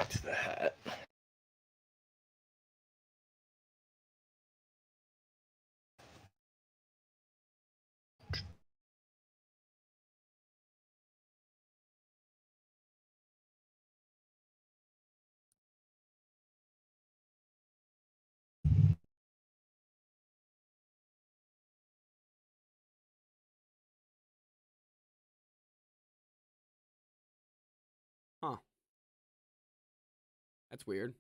back to the hat. Huh. That's weird.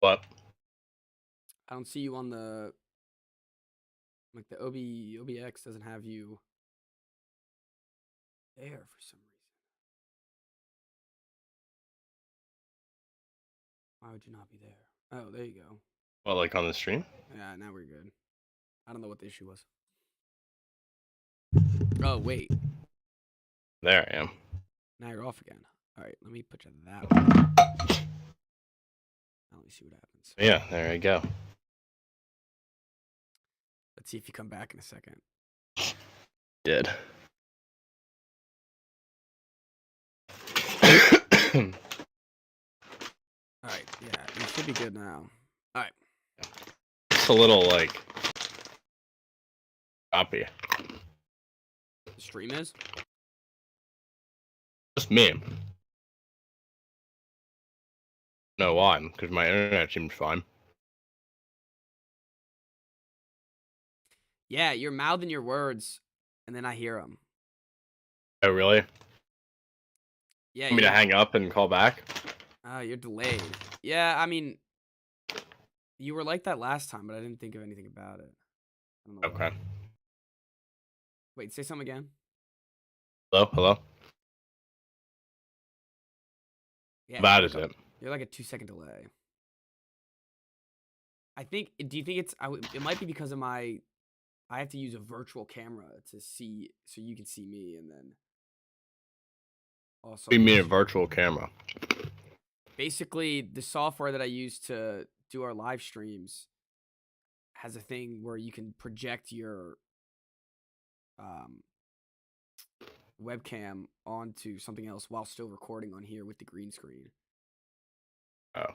What? I don't see you on the like the OBX doesn't have you there for some reason. Why would you not be there? Oh, there you go. Well, like on the stream? Yeah, now we're good. I don't know what the issue was. Oh, wait. There I am. Now you're off again. All right, let me put you that way. Now let me see what happens. Yeah, there I go. Let's see if you come back in a second. Did. All right, yeah, you should be good now. All right. It's a little like choppy. The stream is? Just me. No, why? Because my internet seems fine. Yeah, you're mouthing your words, and then I hear them. Oh, really? Yeah, Want me to hang up and call back? you're delayed. Yeah, I mean, you were like that last time, but I didn't think of anything about it. I don't know why. Okay. Wait, say something again. Hello? Hello? Yeah, How bad you're is it? You're like a 2-second delay. I think. Do you think it's? It might be because of my. I have to use a virtual camera to see, so you can see me, and then also. We mean a virtual camera. Basically, the software that I use to do our live streams has a thing where you can project your webcam onto something else while still recording on here with the green screen. Oh.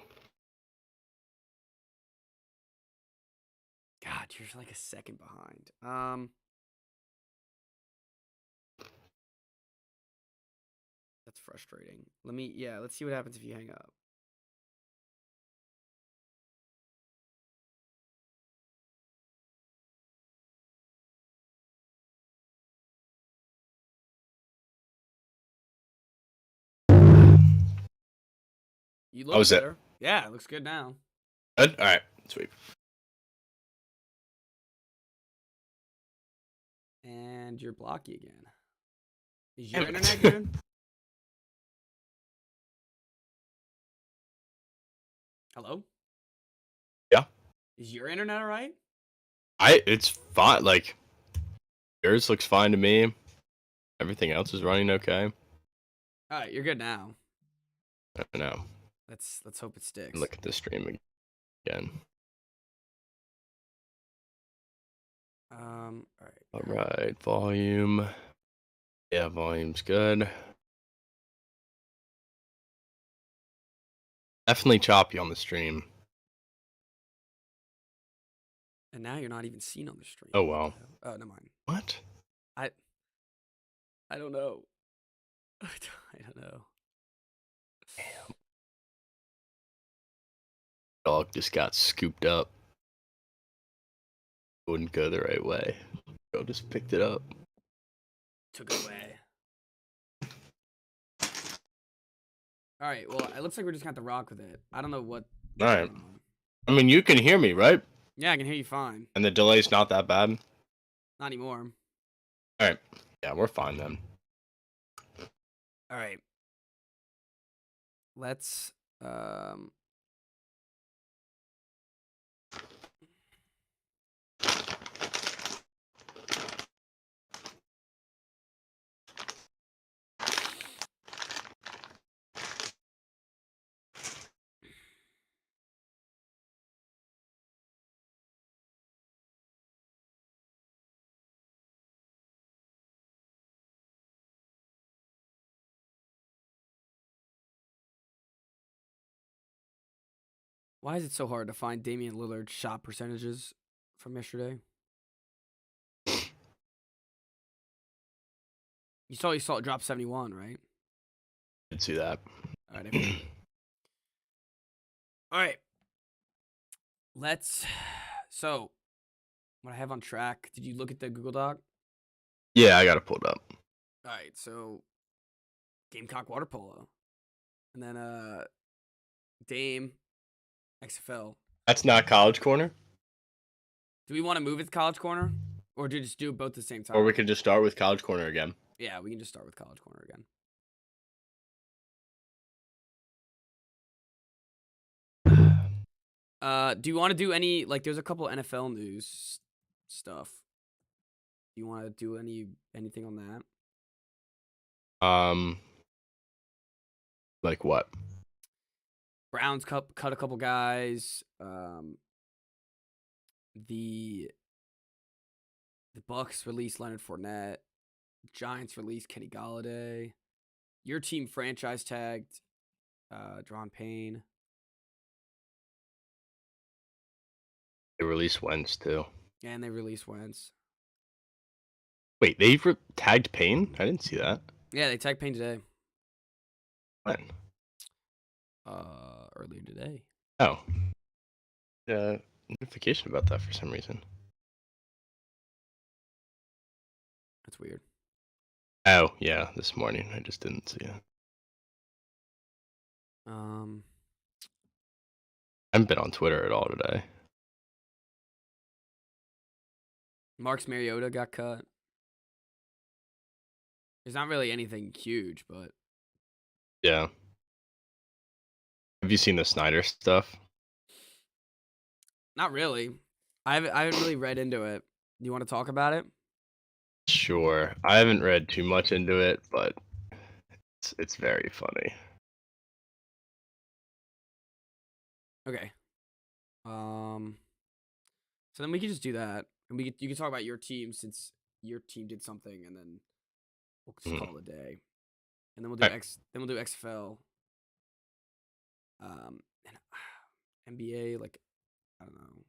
God, you're like a second behind. That's frustrating. Let's see what happens if you hang up. You look was it? better. Yeah, it looks good now. Good? Alright, sweet. And you're blocky again. Is your internet good? Hello? Yeah. Is your internet alright? It's fine. Like, yours looks fine to me. Everything else is running okay. Alright, you're good now. I don't know. Let's hope it sticks. Look at the stream again. Alright. Alright, volume. Yeah, volume's good. Definitely choppy on the stream. And now you're not even seen on the stream. Oh, well. Oh, never mind. What? I don't know. I don't know. Damn. Dog just got scooped up. Wouldn't go the right way. Girl just picked it up. Took it away. Alright, well, it looks like we're just gonna have to rock with it. I don't know what. Alright. I mean, you can hear me, right? Yeah, I can hear you fine. And the delay's not that bad? Not anymore. Alright. Yeah, we're fine then. Alright. Let's Why is it so hard to find Damian Lillard's shot percentages from yesterday? You saw it drop 71, right? Did see that. All right, I figured. All right. So, what I have on track, did you look at the Google Doc? Yeah, I got it pulled up. All right, so Gamecock Water Polo. And then Dame XFL. That's not College Corner? Do we want to move it to College Corner? Or do you just do both at the same time? Or we could just start with College Corner again. Yeah, we can just start with College Corner again. Do you want to do any, like, there's a couple NFL news stuff. Do you want to do anything on that? Like what? Browns cut a couple guys. The Bucks released Leonard Fournette. Giants released Kenny Golladay. Your team franchise tagged Dron Payne. They released Wentz too. And they released Wentz. Wait, they tagged Payne? I didn't see that. Yeah, they tagged Payne today. When? Earlier today. Oh. Notification about that for some reason. That's weird. Oh, yeah, this morning. I just didn't see it. I haven't been on Twitter at all today. Marcus Mariota got cut. There's not really anything huge, but Yeah. Have you seen the Snyder stuff? not really. I haven't really read into it. Do you want to talk about it? Sure. I haven't read too much into it, but it's very funny. Okay. So then we can just do that, and you can talk about your team since your team did something, and then we'll just call it a day, and then we'll do XFL, and NBA. Like, I don't know.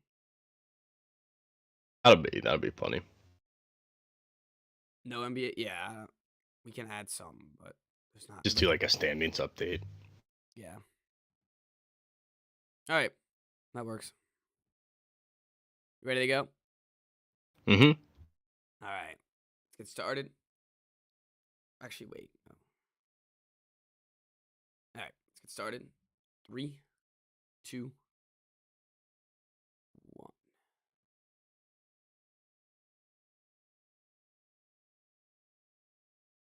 That'll be funny. No NBA. Yeah, we can add some, but there's not. Just do like a standings update. Yeah. All right, that works. Ready to go? Mm-hmm. All right, let's get started. Actually, wait. No. All right, let's get started. 3, 2, 1.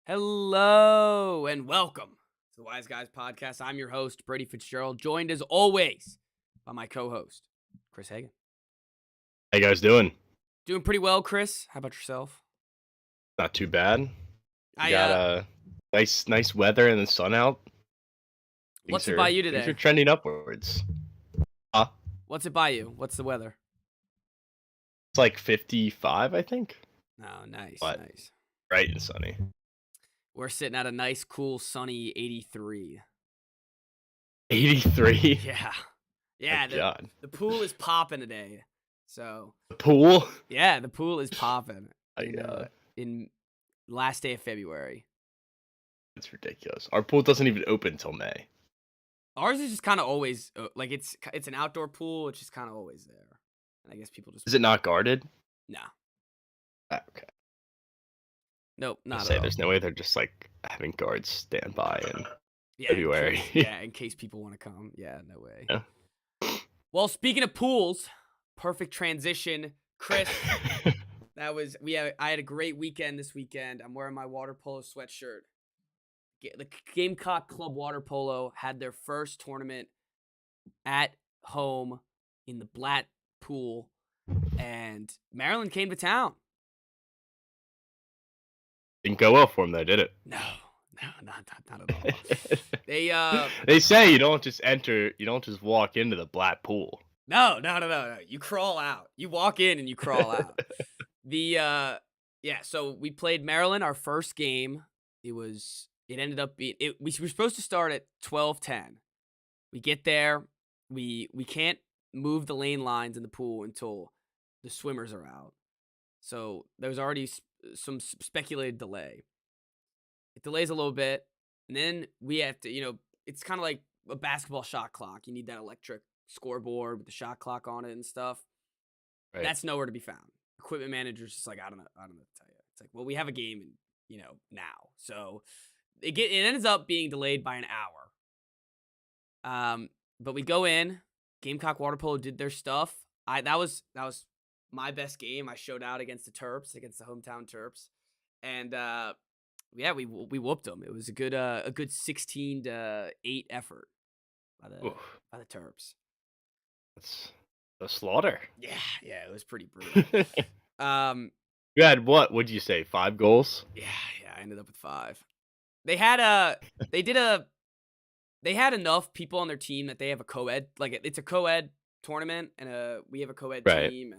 Hello and welcome to the Wise Guys Podcast. I'm your host, Brady Fitzgerald, joined as always by my co-host, Chris Hagan. How you guys doing? Doing pretty well, Chris. How about yourself? Not too bad. I got nice weather and the sun out. What's it by you today? Things are trending upwards. What's it by you? What's the weather? It's like 55, I think. Oh, nice, But nice. bright and sunny. We're sitting at a nice, cool, sunny 83. 83? Yeah. Yeah, God. the pool is popping today. So The pool? yeah, the pool is popping. God. In last day of February. It's ridiculous. Our pool doesn't even open till May. Ours is just kind of always like it's an outdoor pool. It's just kind of always there, and I guess people just Is it not guarded? No. Okay. Nope, not Say at all. there's no way they're just like having guards stand by in Yeah, February. in case people want to come. Yeah, no way. Yeah. Well, speaking of pools, perfect transition, Chris. I had a great weekend this weekend. I'm wearing my water polo sweatshirt. The Gamecock Club Water Polo had their first tournament at home in the Blatt pool, and Maryland came to town. Didn't go well for them though, did it? No, not at all. They say you don't just walk into the Blatt pool. No. You crawl out. You walk in and you crawl out. So we played Maryland our first game. It ended up being we were supposed to start at 12:10. We get there, we can't move the lane lines in the pool until the swimmers are out. So there's already some speculated delay. It delays a little bit, and then we have to, it's kind of like a basketball shot clock. You need that electric scoreboard with the shot clock on it and stuff. Right. That's nowhere to be found. Equipment manager's just like, I don't know what to tell you. It's like, well, we have a game, and now, so it ends up being delayed by an hour. But we go in. Gamecock Water Polo did their stuff. That was my best game. I showed out against the Terps, against the hometown Terps, and yeah, we whooped them. It was a good 16-8 effort by the Oof, by the Terps. that's a slaughter. Yeah, it was pretty brutal. Um, You had what? Would you say 5 goals? yeah, I ended up with 5. They had a they did a they had enough people on their team that they have a co-ed, like it's a co-ed tournament, and we have a co-ed Right. team,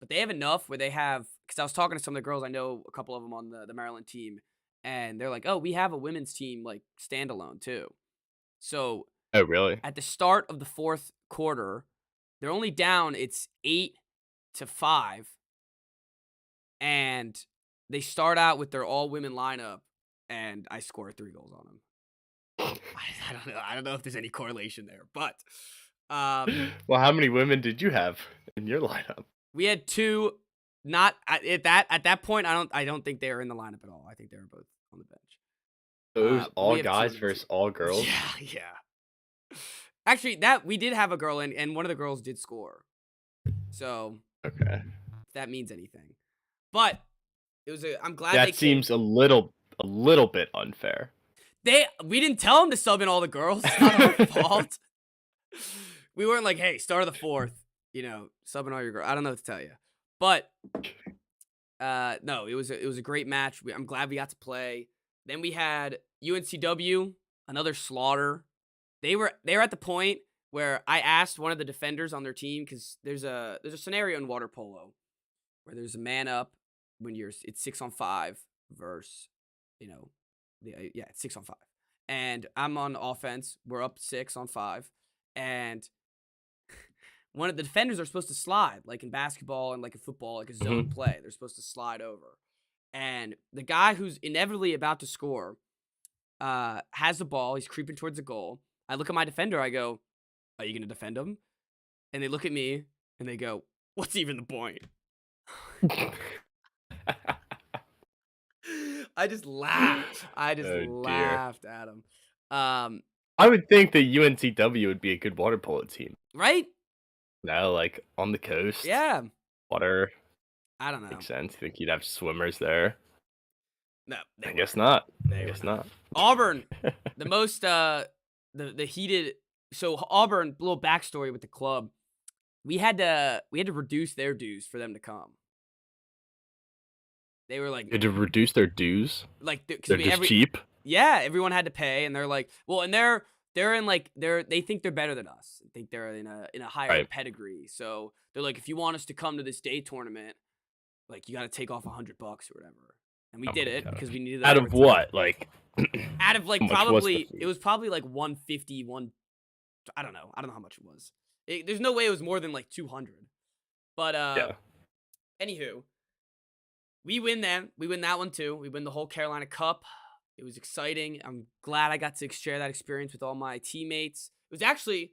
but they have enough where they have, because I was talking to some of the girls, I know a couple of them on the Maryland team, and they're like, oh, we have a women's team like standalone too. So Oh, really? at the start of the fourth quarter, they're only down, it's 8-5, and they start out with their all women lineup, and I score 3 goals on them. I don't know. I don't know if there's any correlation there, but Well, how many women did you have in your lineup? we had 2. Not at that point. I don't think they were in the lineup at all. I think they were both on the bench. So it was But we all have 2 guys in the versus team. all girls? Yeah. Actually, that we did have a girl in, and one of the girls did score. So Okay. if that means anything, but it was I'm glad they That came. seems a little bit unfair. We didn't tell them to sub in all the girls. It's not our fault. We weren't like, hey, start of the fourth, sub in all your girls. I don't know what to tell you, but no, it was a great match. I'm glad we got to play. Then we had UNCW, another slaughter. They were at the point where I asked one of the defenders on their team, because there's a scenario in water polo where there's a man up when it's 6-on-5 versus it's 6-on-5, and I'm on offense. We're up 6-on-5, and one of the defenders are supposed to slide, like in basketball and like in football, like a zone Mhm. play. They're supposed to slide over. And the guy who's inevitably about to score has the ball. He's creeping towards the goal. I look at my defender. I go, are you going to defend him? And they look at me and they go, what's even the point? I just laughed. I just Oh, dear. laughed at him. Um, I would think that UNCW would be a good water polo team. right? No, like, on the coast, Yeah. water I don't know. makes sense. You think you'd have swimmers there? No, I guess not. They I were guess not. not. Auburn, the most the heated. So Auburn, little backstory with the club. We had to reduce their dues for them to come. They were Had to reduce their dues? because They're just cheap? everyone had to pay, and they're like, well, and they're in like they think they're better than us. They think they're in a higher Right. pedigree. So they're like, if you want us to come to this day tournament, like you got to take off $100 or whatever. And we Oh did my it gosh. because we needed that Out of overtime. what? Like, Out of like how much was the probably fee? it was probably like 150, I don't know. I don't know how much it was. There's no way it was more than like 200. But Yeah. anywho, we win that one too. We win the whole Carolina Cup. It was exciting. I'm glad I got to share that experience with all my teammates. It was actually,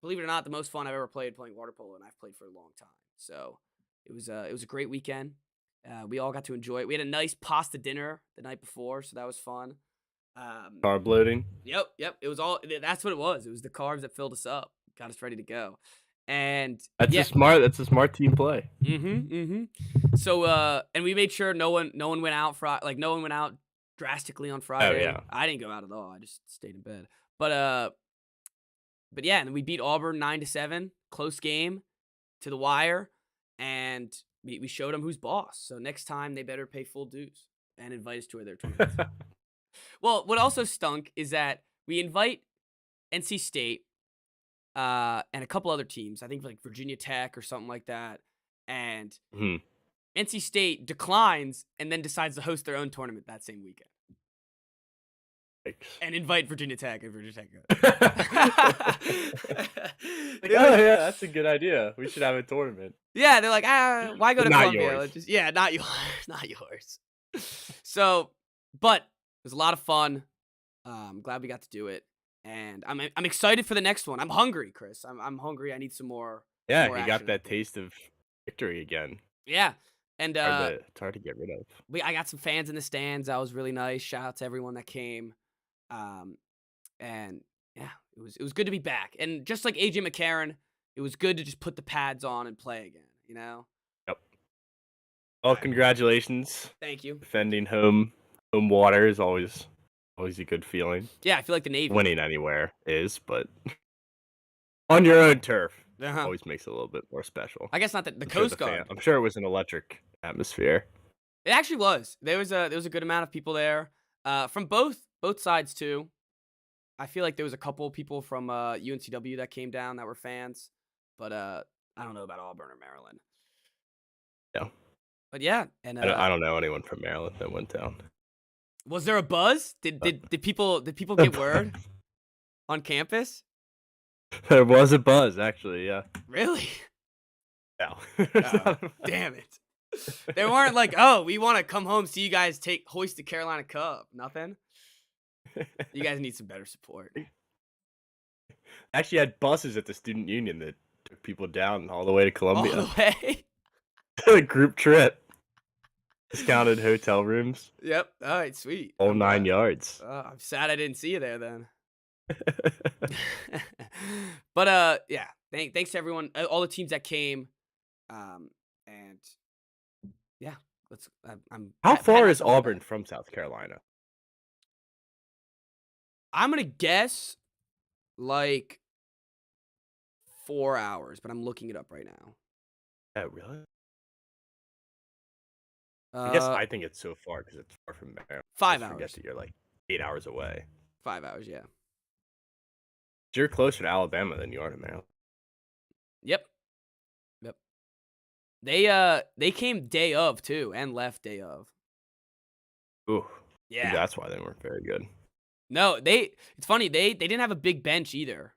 believe it or not, the most fun I've ever played playing water polo, and I've played for a long time. So it was a great weekend. We all got to enjoy it. We had a nice pasta dinner the night before, so that was fun. Carb loading? Yep. It was all. That's what it was. It was the carbs that filled us up, got us ready to go, and That's yeah. that's a smart team play. So and we made sure no one went out no one went out drastically on Friday. yeah. I didn't go out at all. I just stayed in bed. But yeah, and we beat Auburn 9-7, close game to the wire, and we showed them who's boss. So next time they better pay full dues and invite us to their tournaments. Well, what also stunk is that we invite NC State and a couple other teams. I think like Virginia Tech or something like that. And Mhm. NC State declines and then decides to host their own tournament that same weekend. Yikes. and invite Virginia Tech and Virginia Tech goes. Like, oh yeah, that's a good idea. We should have a tournament. Yeah, they're like, why go But to not Columbia? yours. Let's just not yours, not yours. So, but it was a lot of fun. Glad we got to do it, and I'm excited for the next one. I'm hungry, Chris. I'm hungry. I need some more Yeah, you got action. that taste of victory again. Yeah, and It's hard to get rid of. I got some fans in the stands. That was really nice. Shout out to everyone that came. Um, and yeah, it was good to be back. And just like AJ McCarron, it was good to just put the pads on and play again. You know. Yep. Well, congratulations. Thank you. Defending home water is always a good feeling. Yeah, I feel like the Navy. Winning anywhere is, but on your own turf always makes it a little bit more special. I guess not the Coast Guard. I'm sure it was an electric atmosphere. It actually was. There was a good amount of people there, from both sides too. I feel like there was a couple people from UNCW that came down that were fans, but I don't know about Auburn or Maryland. Yeah. But yeah, and I don't know anyone from Maryland that went down. Was there a buzz? Did people get word on campus? There was a buzz, actually. Yeah. Really? No. Oh, damn it! They weren't like, oh, we want to come home, see you guys hoist the Carolina Cup. Nothing. You guys need some better support. Actually, had buses at the student union that took people down all the way to Columbia. All the way. A group trip. Discounted hotel rooms. Yep. All right. Sweet. All 9 yards. I'm sad I didn't see you there then. But yeah. Thanks to everyone, all the teams that came, and yeah. How far is Auburn from South Carolina? I'm gonna guess like 4 hours, but I'm looking it up right now. Oh, really? I guess I think it's so far because it's far from Maryland. 5 I hours. forget that you're like 8 hours away. 5 hours, yeah. You're closer to Alabama than you are to Maryland. Yep. They came day of too and left day of. Ooh. Yeah. That's why they weren't very good. No, it's funny, they didn't have a big bench either.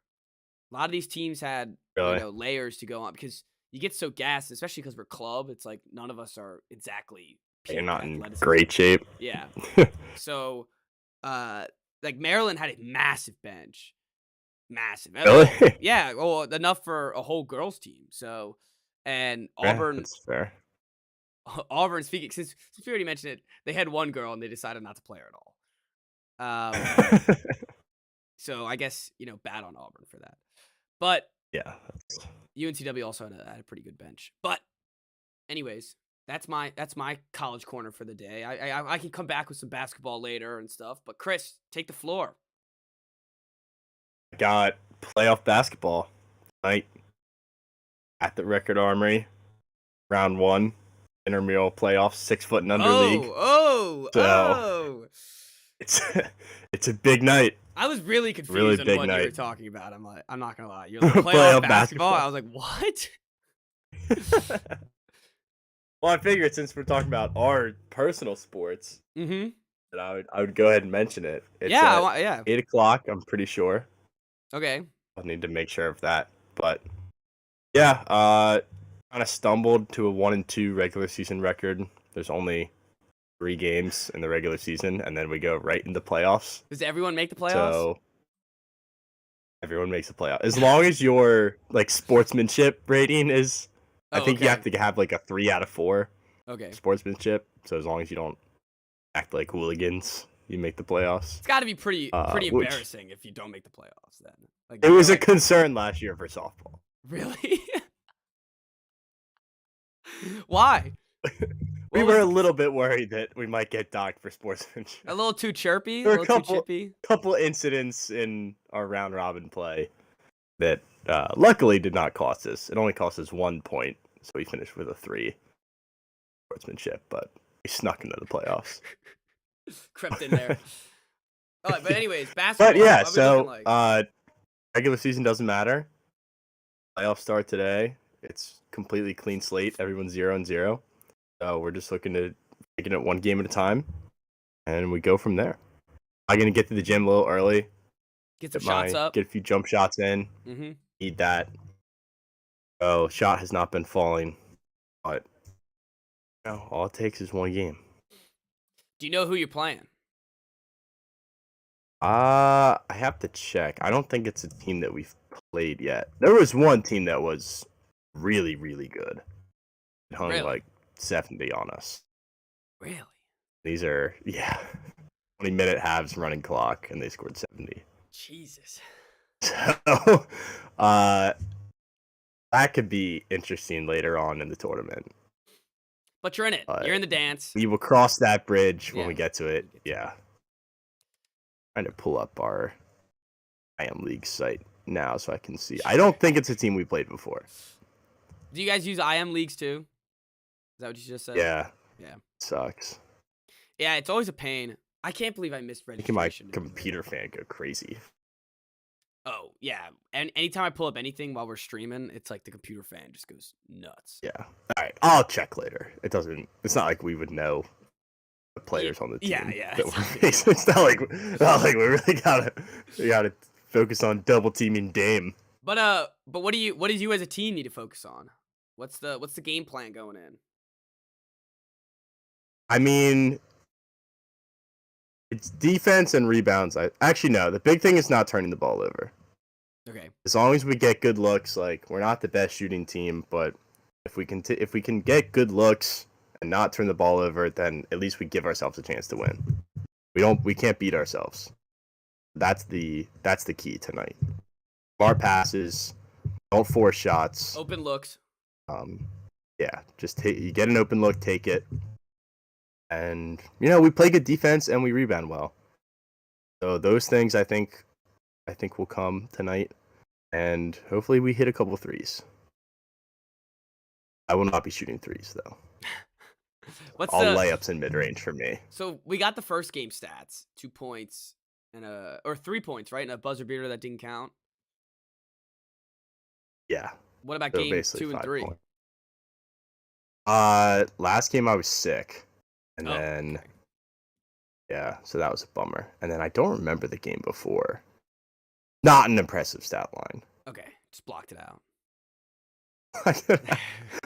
A lot of these teams had Really? layers to go on because you get so gassed, especially because we're club. It's like none of us are exactly You're not in athleticism. great shape. Yeah. So like Maryland had a massive bench. Massive. Really? Yeah, well, enough for a whole girls team. So and Yeah, Auburn that's fair. Auburn, speaking since we already mentioned it, they had one girl and they decided not to play her at all. So I guess bad on Auburn for that. But yeah, UNCW also had a pretty good bench. But anyways, that's my college corner for the day. I can come back with some basketball later and stuff. But Chris, take the floor. Got playoff basketball tonight at the Record Armory, round 1, intramural playoffs, 6 foot and under league. So it's a big night. I was really confused Really on big what night. you were talking about. I'm not gonna lie. You're like Playoff playoff basketball. basketball. I was like, what? Well, I figured since we're talking about our personal sports, Mm-hmm. that I would go ahead and mention it. It's Yeah. 8 o'clock. I'm pretty sure. Okay. I'll need to make sure of that. But yeah, kind of stumbled to a 1-2 regular season record. There's only 3 games in the regular season, and then we go right into playoffs. Does everyone make the playoffs? So everyone makes the playoff. As long as your sportsmanship rating is, I think you have to have a 3 out of 4 Okay. sportsmanship. So as long as you don't act like hooligans, you make the playoffs. It's got to be pretty which- embarrassing if you don't make the playoffs. Then It was a concern last year for softball. really. Why? We What were was- a little bit worried that we might get docked for sportsmanship. A little too chirpy. There A were little a too chippy. couple incidents in our round robin play that luckily did not cost us. It only cost us 1 point, so we finished with a 3 sportsmanship, but we snuck into the playoffs. Crept in there. All right, but anyways, basketball. But yeah, what we so looking like? regular season doesn't matter. Playoffs start today. It's completely clean slate. Everyone's 0-0. So we're just looking to taking it one game at a time, and we go from there. I'm gonna get to the gym a little early. Get some shots up. Get a few jump shots in. Mm-hmm. Need that. Oh, shot has not been falling, but all it takes is one game. Do you know who you're playing? I have to check. I don't think it's a team that we've played yet. There was one team that was really, really good. It hung Really? like 70 on us. Really? These are 20-minute halves running clock, and they scored 70. Jesus. So, that could be interesting later on in the tournament. But you're in it. You're in the dance. We will cross that bridge when Yeah. we get to it. Yeah. Trying to pull up our IM League site now so I can see. I don't think it's a team we played before. Do you guys use IM leagues too? Is that what you just said? Yeah. Yeah. Sucks. Yeah, it's always a pain. I can't believe I missed Making my registration. computer fan go crazy. Oh, yeah. And anytime I pull up anything while we're streaming, it's like the computer fan just goes nuts. Yeah. All right. I'll check later. It's not like we would know the players on the team. Yeah. That we're facing. It's not like we really gotta focus on double teaming Dame. But what do you as a team need to focus on? What's the game plan going in? I mean, it's defense and rebounds. Actually no. The big thing is not turning the ball over. Okay. As long as we get good looks, like we're not the best shooting team, but if we can get good looks and not turn the ball over, then at least we give ourselves a chance to win. We can't beat ourselves. That's the key tonight. Our passes, don't force shots. Open looks. Yeah, just you get an open look, take it. And we play good defense and we rebound well. So those things I think will come tonight, and hopefully we hit a couple threes. I will not be shooting threes though. All layups in mid range for me. So we got the first game stats: 2 points and or 3 points, right? And a buzzer beater that didn't count. Yeah. What about So game 2 and 3? Points. Last game I was sick, and then okay. Yeah, so that was a bummer. And then I don't remember the game before. Not an impressive stat line. Okay, just blocked it out.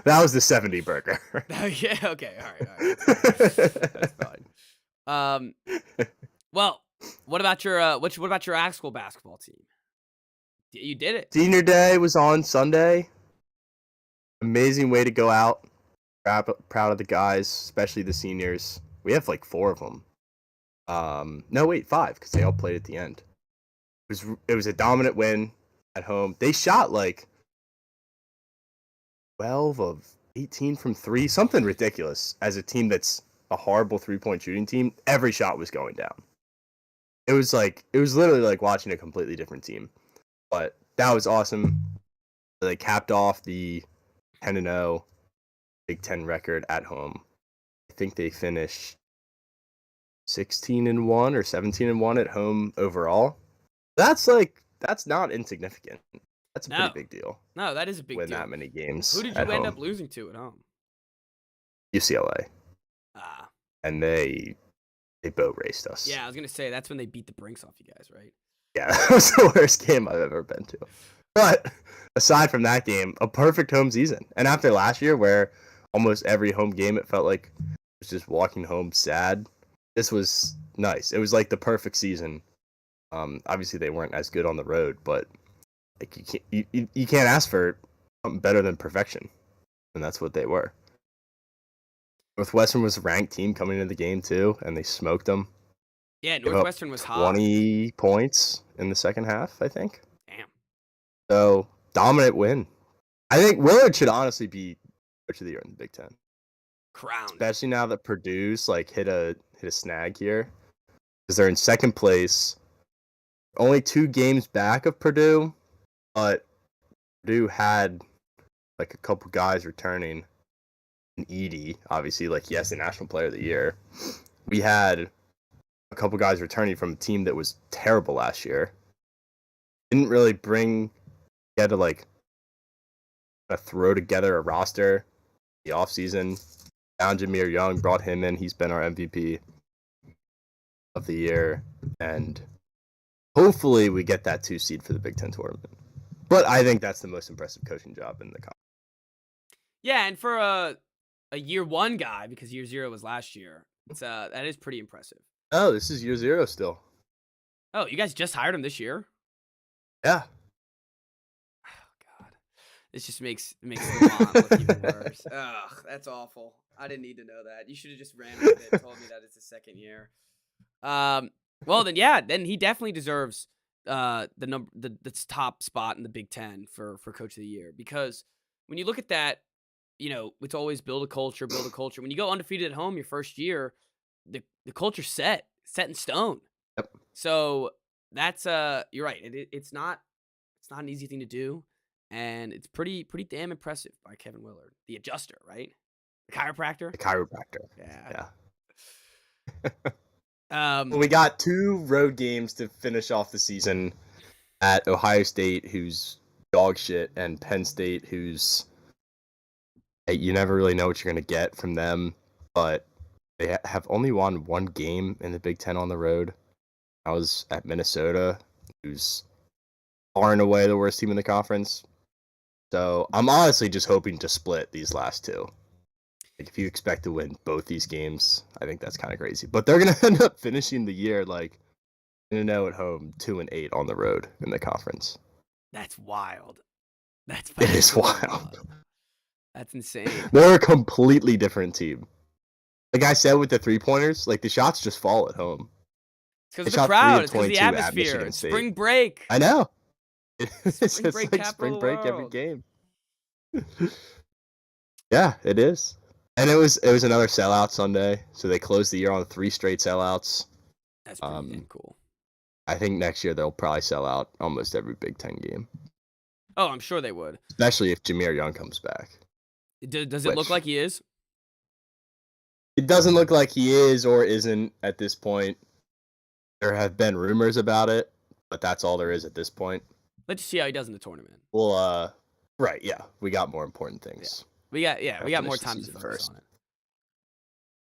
That was the 70 burger. Yeah, okay, all right. That's fine. Well, what about your actual basketball team? You did it. Senior day was on Sunday. Amazing way to go out. Proud of the guys, especially the seniors. We have like 4 of them. No, wait, 5, because they all played at the end. It was a dominant win at home. They shot like 12 of 18 from 3, something ridiculous. As a team that's a horrible 3-point shooting team, every shot was going down. It was literally like watching a completely different team. But that was awesome. They capped off the 10-0 Big Ten record at home. I think they finished 16-1 or 17-1 at home overall. That's not insignificant. That's a pretty big deal. No, that is a big deal. Win that many games. Who did you end up losing to at home? UCLA. And they boat raced us. Yeah, I was gonna say that's when they beat the brinks off you guys, right? Yeah, that was the worst game I've ever been to. But aside from that game, a perfect home season. And after last year, where almost every home game it felt like it was just walking home sad, this was nice. It was like the perfect season. Obviously they weren't as good on the road, but like you can't ask for something better than perfection, and that's what they were. Northwestern was a ranked team coming into the game too, and they smoked them. Yeah, Northwestern was hot. 20 points in the second half, I think. Damn. So dominant win. I think Willard should honestly be coach of the year in the Big Ten. Crowned. Especially now that Purdue's like hit a snag here, because they're in second place. Only 2 games back of Purdue, but Purdue had like a couple guys returning. And Edey, obviously, like the National Player of the Year. We had a couple guys returning from a team that was terrible last year. Didn't really bring together like throw together a roster the offseason. Found Jameer Young, brought him in. He's been our MVP. of the year, and hopefully we get that 2 seed for the Big Ten tournament. But I think that's the most impressive coaching job in the conference. Yeah, and for a year one guy, because year 0 was last year, it's that is pretty impressive. Oh, this is year 0 still. Oh, you guys just hired him this year? Yeah. Oh God, this just makes Lamont look even worse. Ugh, that's awful. I didn't need to know that. You should have just ran with it and told me that it's the second year. Well then, yeah, then he definitely deserves the top spot in the Big Ten for Coach of the Year, because when you look at that, it's always build a culture, build a culture. When you go undefeated at home your first year, the culture's set in stone. Yep. So that's you're right. It's not an easy thing to do, and it's pretty damn impressive by Kevin Willard, the adjuster, right? The chiropractor. The chiropractor. Yeah. Well, we got 2 road games to finish off the season at Ohio State, who's dog shit, and Penn State, who's you never really know what you're going to get from them, but they have only won 1 game in the Big Ten on the road. I was at Minnesota, who's far and away the worst team in the conference. So I'm honestly just hoping to split these last 2. Like, if you expect to win both these games, I think that's kind of crazy. But they're going to end up finishing the year like 0 at home, 2-8 on the road in the conference. That's wild. It is wild. That's insane. They're a completely different team. Like I said with the 3-pointers, like the shots just fall at home. It's because of the crowd. It's because of the atmosphere. It's spring break. I know. It's spring break, like spring break world. Every game. Yeah, it is. And it was another sellout Sunday, so they closed the year on 3 straight sellouts. That's pretty damn cool. I think next year they'll probably sell out almost every Big Ten game. Oh, I'm sure they would. Especially if Jameer Young comes back. Does it look like he is? It doesn't look like he is or isn't at this point. There have been rumors about it, but that's all there is at this point. Let's see how he does in the tournament. Well, right, yeah. We got more important things. Yeah. We got more time to focus on it.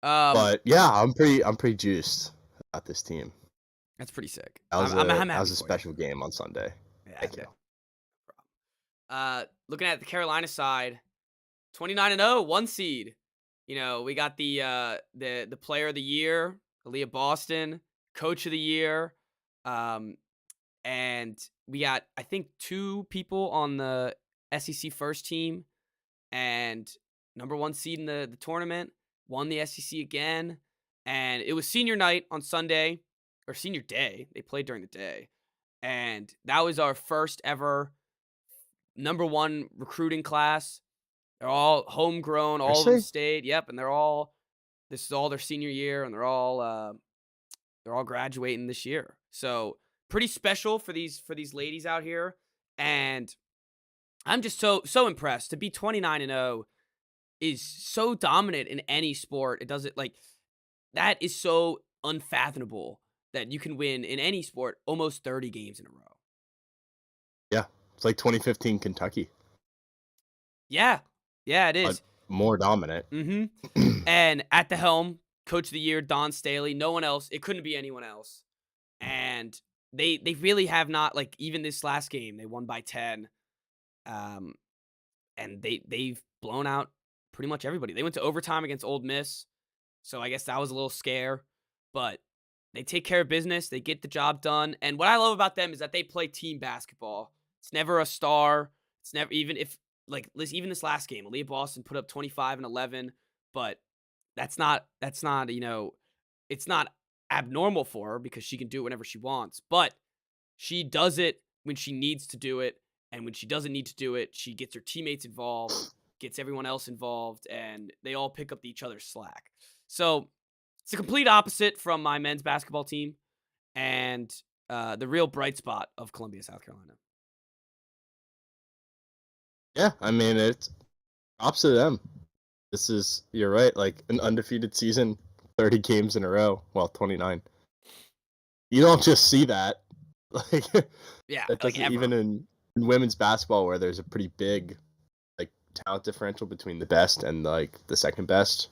But yeah, I'm pretty juiced about this team. That's pretty sick. That was a special you. game on Sunday. Yeah, Thank you. Looking at the Carolina side, 29-0, 1 seed. We got the player of the year, Aaliyah Boston, coach of the year, and we got, I think, 2 people on the SEC first team, and number 1 seed in the tournament, won the SEC again, and it was senior night on Sunday, or senior day. They played during the day, and that was our first ever number 1 recruiting class. They're all homegrown, all of them stayed. Yep, and this is all their senior year, and they're all graduating this year. So pretty special for these ladies out here, and I'm just so impressed. To be 29-0 is so dominant in any sport. It doesn't that is so unfathomable that you can win in any sport almost 30 games in a row. Yeah, it's like 2015 Kentucky. Yeah, it is. More dominant. Mm-hmm. And at the helm, coach of the year, Don Staley. No one else. It couldn't be anyone else. And they really have not, even this last game, they won by 10. And they've blown out pretty much everybody. They went to overtime against Ole Miss, so I guess that was a little scare. But they take care of business. They get the job done. And what I love about them is that they play team basketball. It's never a star. It's never, even even this last game, Aaliyah Boston put up 25 and 11, but that's not it's not abnormal for her because she can do it whenever she wants. But she does it when she needs to do it, and when she doesn't need to do it, she gets her teammates involved, gets everyone else involved, and they all pick up each other's slack. So it's a complete opposite from my men's basketball team, and the real bright spot of Columbia, South Carolina. Yeah, I mean, it's props to them. You're right, like an undefeated season, 30 games in a row. Well, 29. You don't just see that. Yeah, that doesn't, even in women's basketball, where there's a pretty big talent differential between the best and the second best.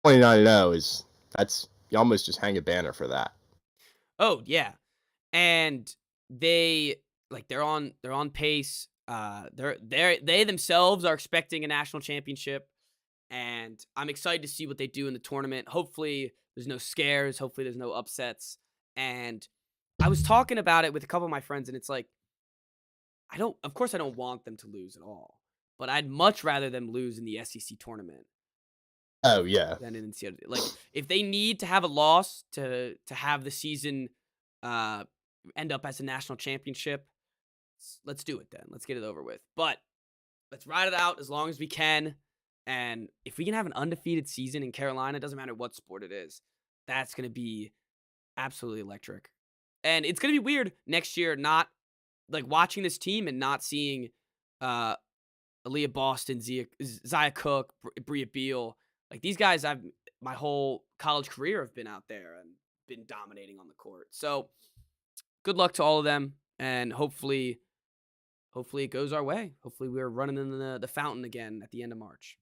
29-0 you almost just hang a banner for that. Oh, yeah. And they they're on pace. They themselves are expecting a national championship, and I'm excited to see what they do in the tournament. Hopefully, there's no scares. Hopefully, there's no upsets. And I was talking about it with a couple of my friends, and it's like of course, I don't want them to lose at all, but I'd much rather them lose in the SEC tournament Oh yeah. than in the NCAA. Like, if they need to have a loss to have the season uh, end up as a national championship, let's do it then. Let's get it over with. But let's ride it out as long as we can. And if we can have an undefeated season in Carolina, it doesn't matter what sport it is, that's going to be absolutely electric. And it's going to be weird next year, not like watching this team and not seeing uh, Aaliyah Boston, Zia Cook, Bria Beal. Like these guys, my whole college career have been out there and been dominating on the court. So good luck to all of them, and hopefully it goes our way. Hopefully we're running in the fountain again at the end of March.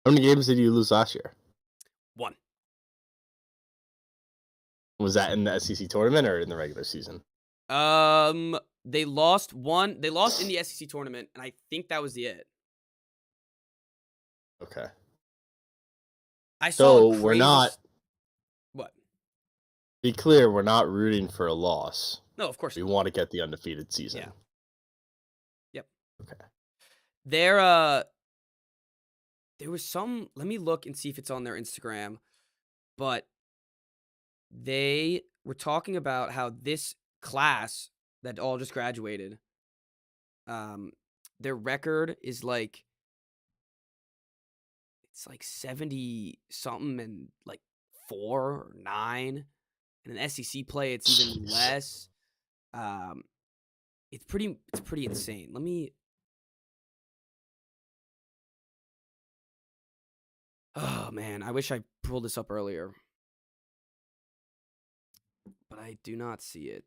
How many games did you lose last year? 1. Was that in the SEC tournament or in the regular season? They lost one. They lost in the SEC tournament, and I think that was it. Okay. I saw So a we're crazy not, what? be clear, we're not rooting for a loss. No, of course We not. want to get the undefeated season. Yeah. Yep. Okay. There was some. Let me look and see if it's on their Instagram. But they were talking about how this class that all just graduated, their record is like it's like 70 something and like 4 or 9. And in SEC play, it's even Jeez. less. Um, it's pretty insane. Let me. Oh man, I wish I pulled this up earlier, but I do not see it.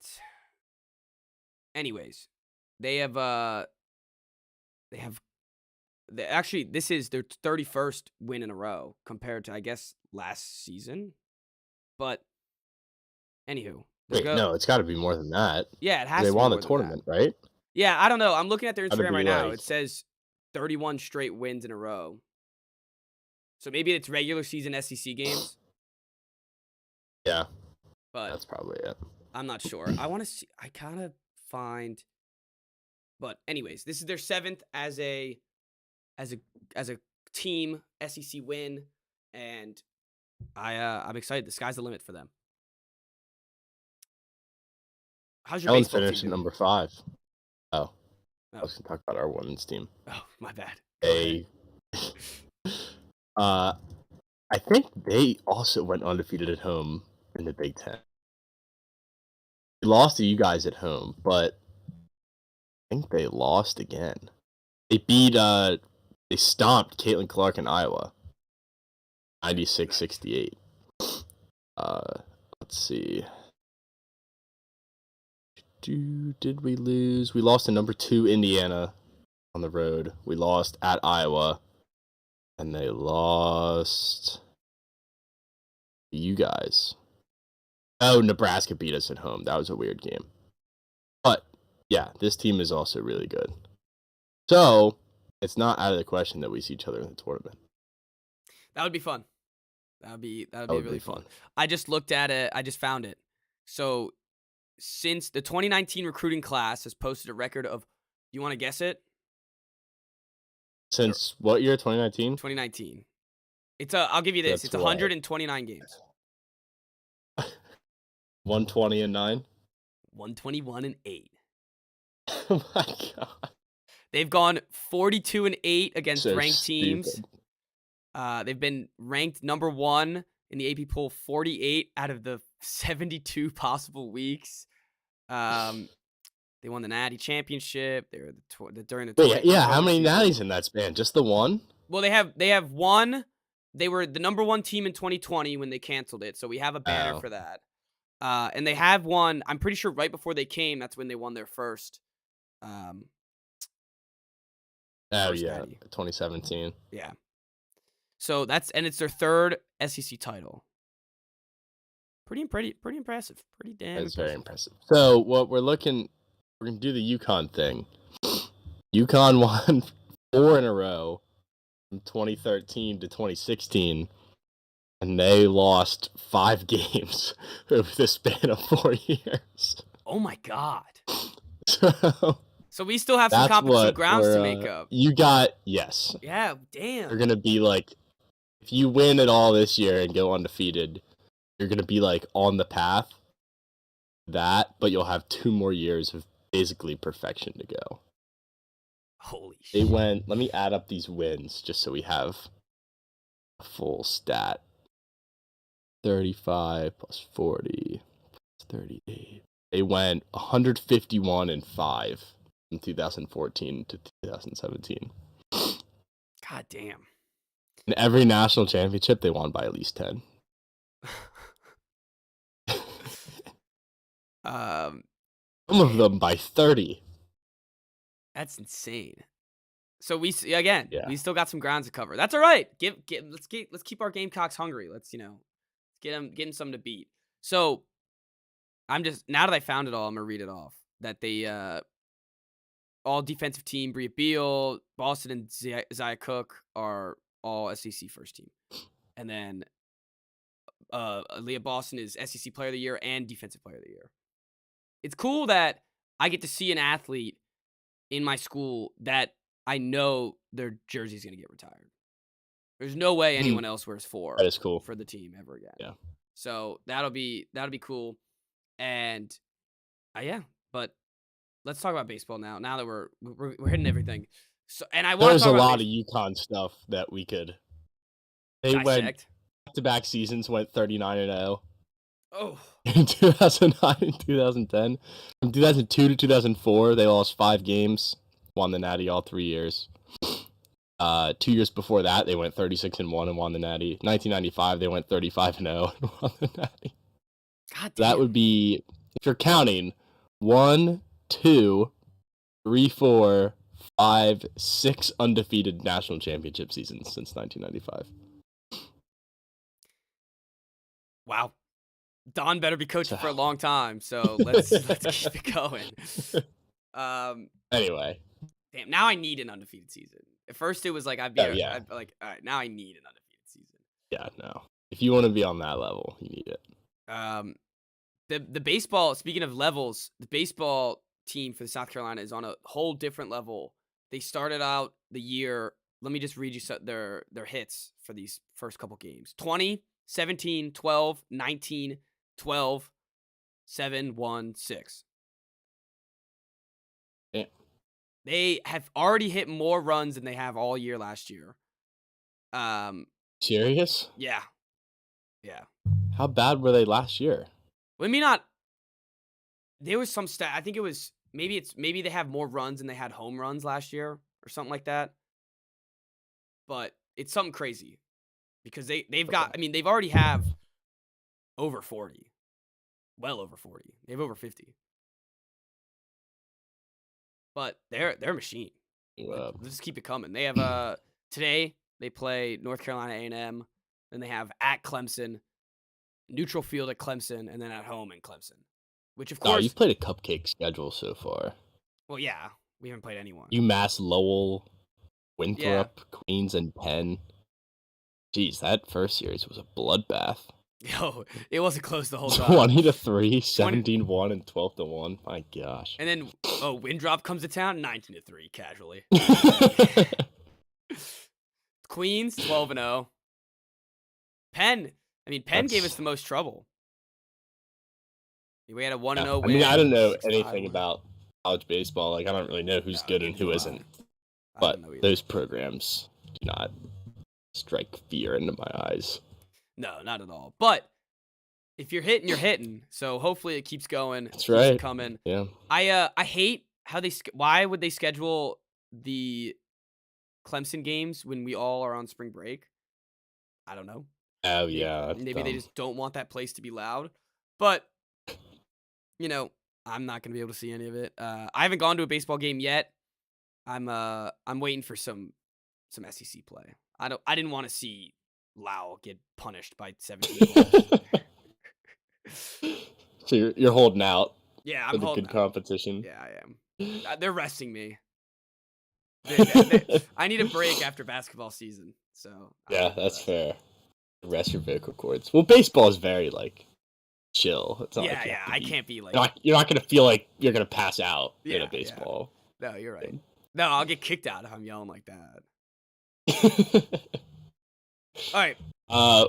Anyways, they have they have actually this is their 31st win in a row compared to I guess last season. But anywho, Wait, no, it's got to be more than that. yeah, it has They to be won the more than that. tournament, right? Yeah, I don't know. I'm looking at their Got to Instagram be right now. like, It says 31 straight wins in a row. So maybe it's regular season SEC games, yeah, but that's probably it. I'm not sure. I want to see. I kind of find, but anyways, this is their 7th as a as a team SEC win, and I'm excited. The sky's the limit for them. How's your Ellen baseball team finished at doing? number 5. Oh, I Oh, was gonna talk about our women's team. my bad. Go ahead. uh, I think they also went undefeated at home in the Big Ten. They lost to you guys at home, but I think they lost again. They beat they stomped Caitlin Clark in Iowa. 96-68. Let's see. Did we lose? We lost to number 2 Indiana on the road. We lost at Iowa. And they lost to you guys. Oh, Nebraska beat us at home. That was a weird game. But yeah, this team is also really good. So it's not out of the question that we see each other in the tournament. That would be fun. That would be would really be fun. fun. I just looked at it. I just found it. So since the 2019 recruiting class has posted a record of, you want to guess it? Since what year? 2019? 2019. I'll give you this. That's It's what? 129 games. 120 and 9? 121 and 8. Oh my god. They've gone 42 and 8 against So ranked teams. stupid. They've been ranked number 1 in the AP poll 48 out of the 72 possible weeks. They won the Natty Championship. They were during the Wait, yeah, how many season. natties in that span? Just the one? Well, they have one. They were the number 1 team in 2020 when they canceled it, so we have a banner for that. And they have one. I'm pretty sure right before they came, that's when they won their first. Oh first yeah, Natty. 2017. Yeah. So it's their 3rd SEC title. Pretty impressive. Pretty damn That's very impressive. impressive. So what we're going to do the Yukon thing. Yukon won 4 in a row from 2013 to 2016, and they lost 5 games over the span of 4 years. Oh my god. So So we still have some that's some what grounds to make up. you got. Yes, Yeah, you're damn. gonna be like, if you win it all this year and go undefeated, you're gonna be like on the path to that, but you'll have 2 more years of basically perfection to go. Holy They shit. went. Let me add up these wins just so we have a full stat. 35 plus 40 plus 38. They went 151-5 from 2014 to 2017. God damn. In every national championship, they won by at least 10. Some of them by 30. That's insane. So we again, Yeah. we still got some grounds to cover. That's all right. Let's keep our Gamecocks hungry. Let's get them something to beat. So I'm just now that I found it all, I'm gonna read it off. That they all defensive team, Bria Beal, Boston, and Zia Cook are all SEC first team, and then Leah Boston is SEC Player of the Year and Defensive Player of the Year. It's cool that I get to see an athlete in my school that I know their jersey's gonna get retired. There's no way anyone else wears 4 That is cool. for the team ever again. Yeah. So that'll be cool. And yeah, but let's talk about baseball now. Now that we're hitting everything. So and I want to There's talk a about lot of UConn stuff that we could. They went dissect. back-to-back seasons, went 39-0 Oh, in 2009 and 2010. From 2002 to 2004, they lost 5 games, won the Natty all 3 years. 2 years before that, they went 36-1 and won the Natty. 1995, they went 35-0 and won the Natty. god damn. That would be, if you're counting, 1, 2, 3, 4, 5, 6 undefeated national championship seasons since 1995. Wow. Don better be coaching for a long time, so let's keep it going. Anyway. Damn, now I need an undefeated season. At first it was like I'd like, all right, now I need an undefeated season. Yeah, no. If you want to be on that level, you need it. The baseball, speaking of levels, the baseball team for South Carolina is on a whole different level. They started out the year, let me just read you their hits for these first couple games. 20, 17, 12, 19, 12, 7, 1, 6. Yeah. They have already hit more runs than they have all year last year. Serious? Yeah. Yeah. How bad were they last year? Well, I mean, not. There was some stat. I think it was maybe they have more runs than they had home runs last year or something like that. But it's something crazy because they've got. I mean, they've already have over 40, well over 40. They have over 50. But they're a machine. Let's just keep it coming. They have today they play North Carolina A&M, then they have at Clemson, neutral field at Clemson, and then at home in Clemson. Which of course you've played a cupcake schedule so far. Well, yeah, we haven't played anyone. UMass, Lowell, Winthrop, Queens, and Penn. Jeez, that first series was a bloodbath. Yo, it wasn't close the whole time. 20-3, 17-1, and 12-1. My gosh. And then, Windrop comes to town, 19-3, casually. Queens, 12-0. Penn gave us the most trouble. We had a 1-0 win. I mean, I don't know anything about college baseball. Like, I don't really know who's good and who isn't. But those programs do not strike fear into my eyes. No, not at all. But if you're hitting, you're hitting. So hopefully it keeps going. That's right. Keeps coming. Yeah. I hate how why would they schedule the Clemson games when we all are on spring break? I don't know. Oh, yeah. Maybe they just don't want that place to be loud. But, I'm not going to be able to see any of it. I haven't gone to a baseball game yet. I'm waiting for some SEC play. I didn't want to see Lau get punished by 17 balls. So you're holding out Yeah, for I'm the holding good out. competition. Yeah, I am. They're resting me. I need a break after basketball season, so Yeah, need the that's rest. fair. Rest your vocal cords. Well, baseball is very like chill. It's not like you Yeah, have to I be. can't be like. You're not gonna feel like you're gonna pass out in a Yeah. baseball. No, you're right. No, I'll get kicked out if I'm yelling like that. All right.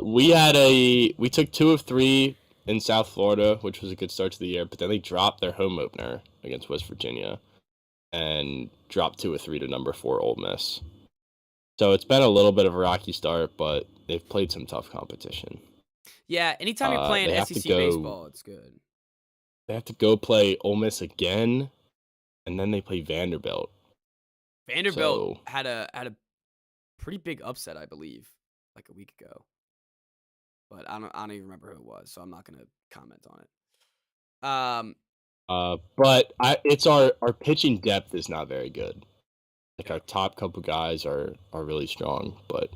We took 2 of 3 in South Florida, which was a good start to the year, but then they dropped their home opener against West Virginia and dropped 2 of 3 to number 4 Ole Miss. So it's been a little bit of a rocky start, but they've played some tough competition. Yeah, anytime you're playing They have to SEC baseball, it's good. They have to go play Ole Miss again, and then they play Vanderbilt. Vanderbilt had a pretty big upset, I believe, like a week ago. But I don't even remember who it was, so I'm not gonna comment on it. But it's our pitching depth is not very good. Like Yeah. our top couple guys are really strong, but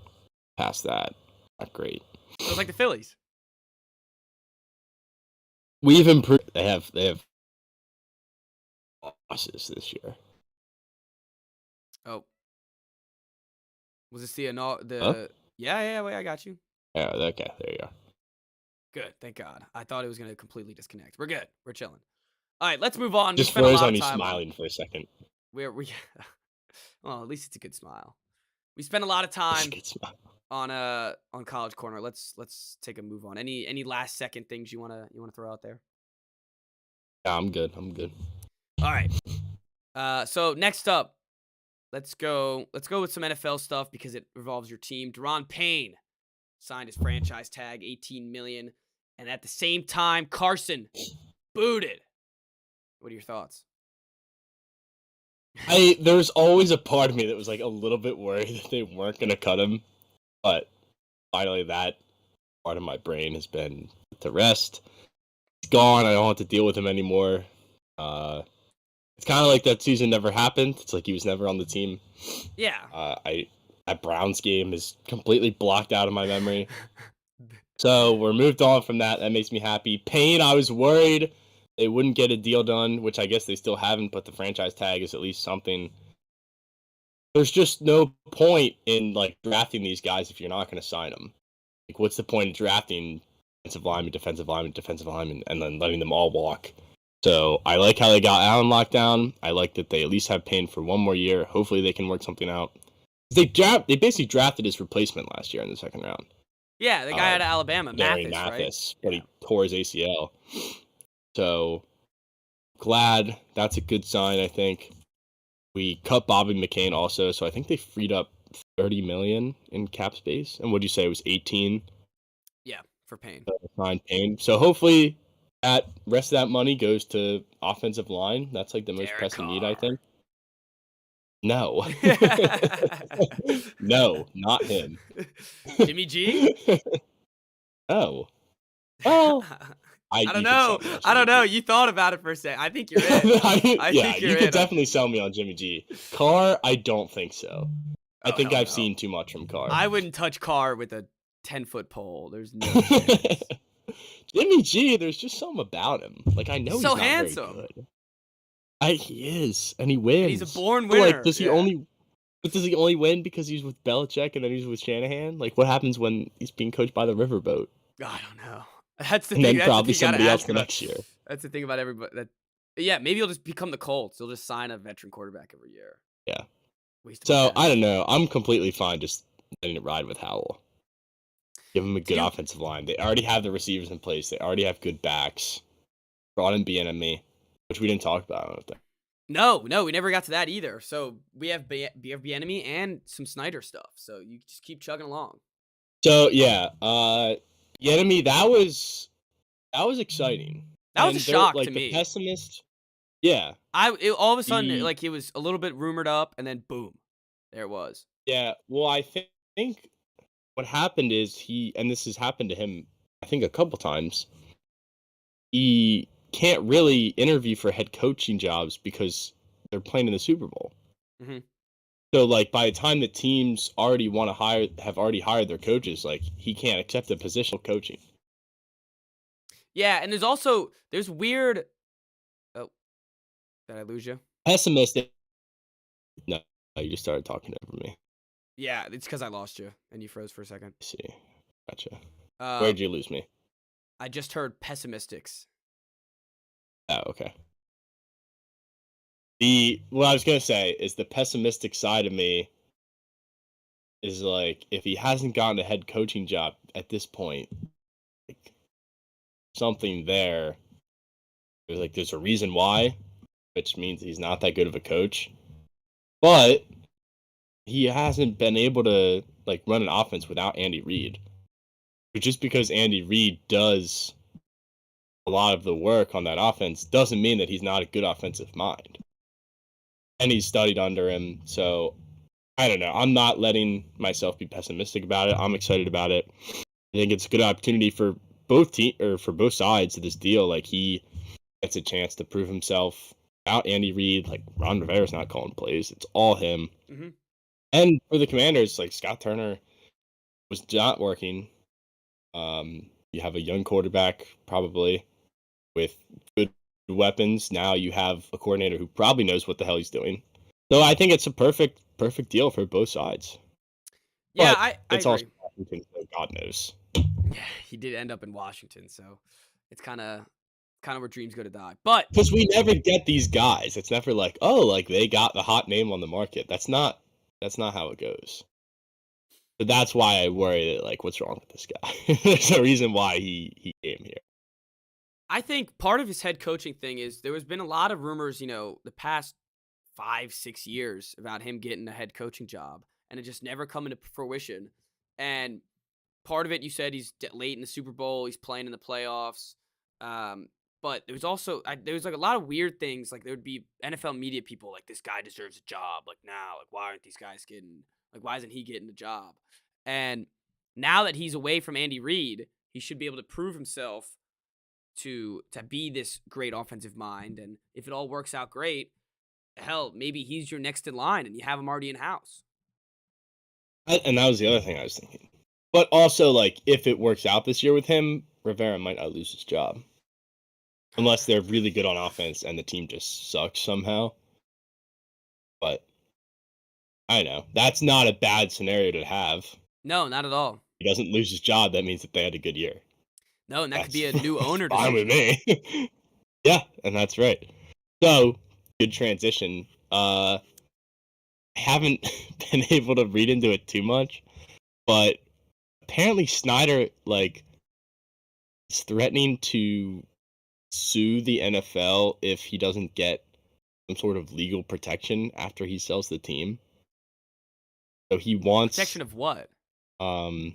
past that, not great. So it's like the Phillies. We've improved. They have losses this year. Oh, was this the Huh? Yeah, wait, I got you. Yeah, okay, there you go. Good, thank God. I thought it was gonna completely disconnect. We're good. We're chilling. All right, let's move on. Just We spent a froze lot on of you time smiling for a second. we well, at least it's a good smile. We spent a lot of time Good smile. on College Corner. Let's take a move on. Any last second things you wanna throw out there? Yeah, I'm good. All right. So next up, let's go with some NFL stuff because it revolves your team. Deron Payne signed his franchise tag, $18 million, and at the same time, Carson booted. What are your thoughts? There's always a part of me that was like a little bit worried that they weren't gonna cut him, but finally that part of my brain has been put to rest. He's gone. I don't have to deal with him anymore. It's kind of like that season never happened. It's like he was never on the team. Yeah. That Browns game is completely blocked out of my memory. So we're moved on from that. That makes me happy. Payne, I was worried they wouldn't get a deal done, which I guess they still haven't, but the franchise tag is at least something. There's just no point in like drafting these guys if you're not going to sign them. Like, what's the point of drafting defensive lineman, and then letting them all walk? So I like how they got Allen locked down. I like that they at least have Payne for one more year. Hopefully they can work something out. They basically drafted his replacement last year in the second round. Yeah, the guy out of Alabama, Mathis, right? But he tore his ACL. So glad that's a good sign. I think we cut Bobby McCain also, so I think they freed up $30 million in cap space. And what'd you say it was 18? Yeah, for Payne. Fine, Payne. So hopefully that rest of that money goes to offensive line. That's like the most pressing need, I think. No. No, not him. Jimmy G? No. Well, I don't know. You thought about it for a second. I think you're in. You could definitely sell me on Jimmy G. Carr, I don't think so. I think I've seen too much from Carr. I wouldn't touch Carr with a 10-foot pole. There's no chance. Jimmy G, there's just something about him. Like, I know he's so not handsome. very good. He is, and he wins. And he's a born winner. Like, does he only win because he's with Belichick and then he's with Shanahan? Like, what happens when he's being coached by the Riverboat? I don't know. That's the and thing. Then probably somebody else the about. next year. That's the thing about everybody. Yeah, maybe he'll just become the Colts. He'll just sign a veteran quarterback every year. Yeah. So I don't know. I'm completely fine just letting it ride with Howell. Give him a good offensive line. They already have the receivers in place. They already have good backs. Brought in Bieniemy, which we didn't talk about. I don't think. No, we never got to that either. So we have Bieniemy and some Snyder stuff. So you just keep chugging along. So yeah, Bieniemy, that was exciting. That was a shock like, to me. The pessimist. Yeah. All of a sudden, like, it was a little bit rumored up, and then boom, there it was. Yeah. Well, I think what happened is and this has happened to him, I think a couple times. He can't really interview for head coaching jobs because they're playing in the Super Bowl. Mm-hmm. So, like, by the time the teams have already hired their coaches, like, he can't accept the position of coaching. Yeah, and there's weird. Oh, did I lose you? Pessimistic. No, you just started talking over me. Yeah, it's because I lost you and you froze for a second. I see. Gotcha. Uh, Where'd you lose me? I just heard pessimistics. Oh, okay. What I was gonna say is the pessimistic side of me is like if he hasn't gotten a head coaching job at this point, like something there. There's a reason why, which means he's not that good of a coach. But he hasn't been able to like run an offense without Andy Reid. Just because Andy Reid does a lot of the work on that offense doesn't mean that he's not a good offensive mind. And he's studied under him, so I don't know. I'm not letting myself be pessimistic about it. I'm excited about it. I think it's a good opportunity for for both sides of this deal. Like he gets a chance to prove himself out Andy Reid. Like Ron Rivera's not calling plays; it's all him. Hmm. And for the Commanders, like Scott Turner was not working. You have a young quarterback probably with good weapons. Now you have a coordinator who probably knows what the hell he's doing. So I think it's a perfect deal for both sides. Yeah, But I it's also agree. Washington, so God knows. Yeah, he did end up in Washington, so it's kind of where dreams go to die. But Because we never get these guys. It's never like, oh, like they got the hot name on the market. That's not how it goes. But that's why I worry that like, what's wrong with this guy? There's a reason why he came here. I think part of his head coaching thing is there has been a lot of rumors, the past 5, 6 years about him getting a head coaching job, and it just never come into fruition. And part of it, you said he's late in the Super Bowl, he's playing in the playoffs. Um, but there was also there was like a lot of weird things. Like there would be NFL media people like this guy deserves a job. Like now, like why aren't these guys getting why isn't he getting a job? And now that he's away from Andy Reid, he should be able to prove himself to be this great offensive mind. And if it all works out great, hell, maybe he's your next in line and you have him already in house. And that was the other thing I was thinking. But also, like, if it works out this year with him, Rivera might not lose his job. Unless they're really good on offense and the team just sucks somehow. But I don't know. That's not a bad scenario to have. No, not at all. He doesn't lose his job, that means that they had a good year. No, and that could That's be a new owner fine with decision. me. Yeah, and that's right. So, good transition. I haven't been able to read into it too much, but apparently Snyder like is threatening to sue the NFL if he doesn't get some sort of legal protection after he sells the team. So he wants Protection of what? um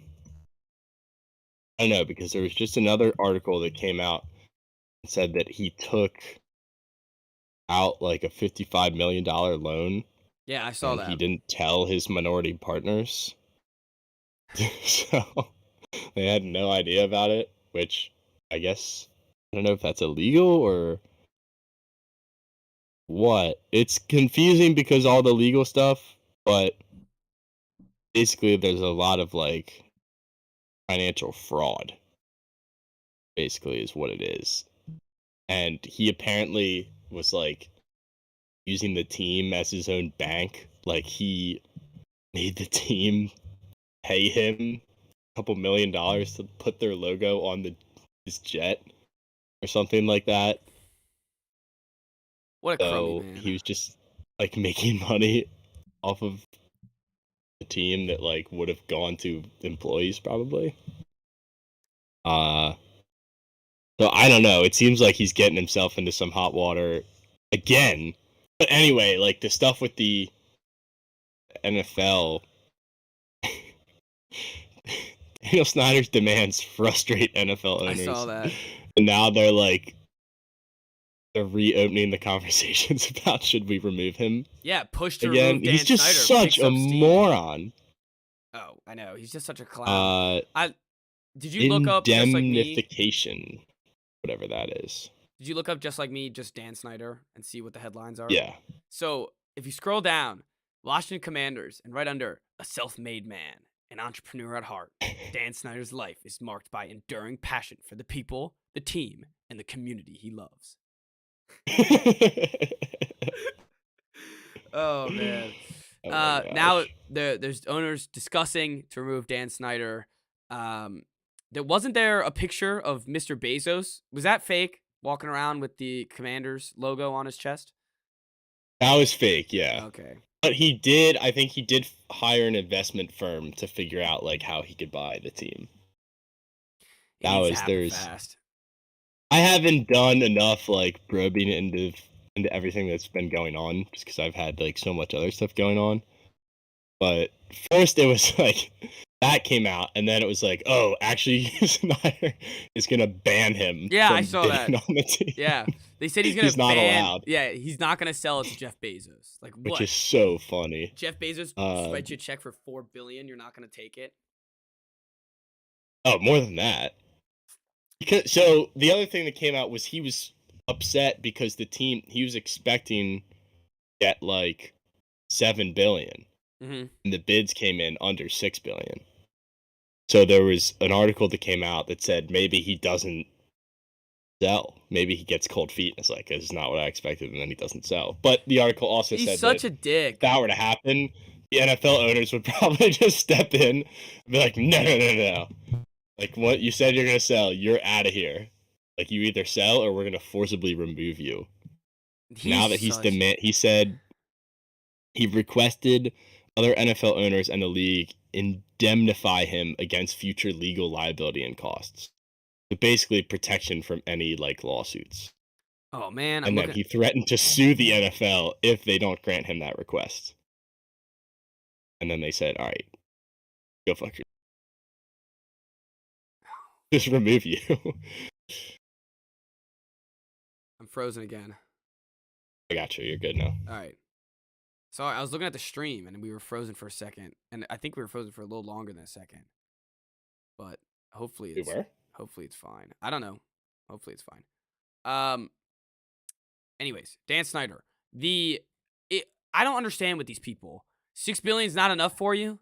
I don't know, because there was just another article that came out and said that he took out like a $55 million loan Yeah, I saw and he that. didn't tell his minority partners. So they had no idea about it, which I guess I don't know if that's illegal or what. It's confusing because all the legal stuff, but basically there's a lot of like financial fraud, basically is what it is. And he apparently was like using the team as his own bank. Like he made the team pay him a couple $1 million to put their logo on his jet or something like that. What a crummy So man. he was just like making money off of the team that like would have gone to employees probably. Uh so I don't know. It seems like he's getting himself into some hot water again. But anyway, like the stuff with the NFL, Daniel Snyder's demands frustrate NFL I saw owners. that. And now they're reopening the conversations about should we remove him Yeah, push to again. remove He's Dan just Snyder such picks a up steam. moron. Oh, I know. He's just such a clown. Uh I did you look up just like me? Indemnification, whatever that is. Did you look up just like me, just Dan Snyder, and see what the headlines are? Yeah. So if you scroll down, Washington Commanders, and right under a self-made man, an entrepreneur at heart, Dan Snyder's life is marked by enduring passion for the people, the team, and the community he loves. Oh man. Oh my Now gosh. there's owners discussing to remove Dan Snyder. Wasn't there a picture of Mr. Bezos? Was that fake? Walking around with the Commanders logo on his chest? That was fake, yeah. Okay. But I think he did hire an investment firm to figure out like how he could buy the team. It needs to happen There's fast. I haven't done enough like probing into everything that's been going on just because I've had like so much other stuff going on. But first it was like that came out, and then it was like, oh, actually, Snyder is gonna ban him Yeah, I from saw bidding that. on the team. Yeah, they said he's gonna He's not ban. allowed, Yeah, he's not gonna sell it to Jeff Bezos. Like which what? is so funny. Jeff Bezos Um, writes you a check for $4 billion. You're not gonna take it. oh, more than that. Because so the other thing that came out was he was upset because the team he was expecting to get like 7 billion, Mm-hmm. and the bids came in under 6 billion. So there was an article that came out that said maybe he doesn't sell. Maybe he gets cold feet and it's like, this is not what I expected, and then he doesn't sell. But the article also He's said such that a dick. if that were to happen, the NFL owners would probably just step in and be like, no. Like, what you said you're going to sell, you're out of here. Like, you either sell or we're going to forcibly remove you. Now that he said he requested other NFL owners and the league indemnify him against future legal liability and costs. So basically protection from any like lawsuits. Oh man, And then he threatened to sue the NFL if they don't grant him that request. And then they said, all right, go fuck your just remove you. I'm frozen again. I got you. You're good now. All right. Sorry, I was looking at the stream and we were frozen for a second, and I think we were frozen for a little longer than a second. But hopefully it's fine. I don't know. Hopefully it's fine. Anyways, Dan Snyder. I don't understand with these people. 6 billion is not enough for you.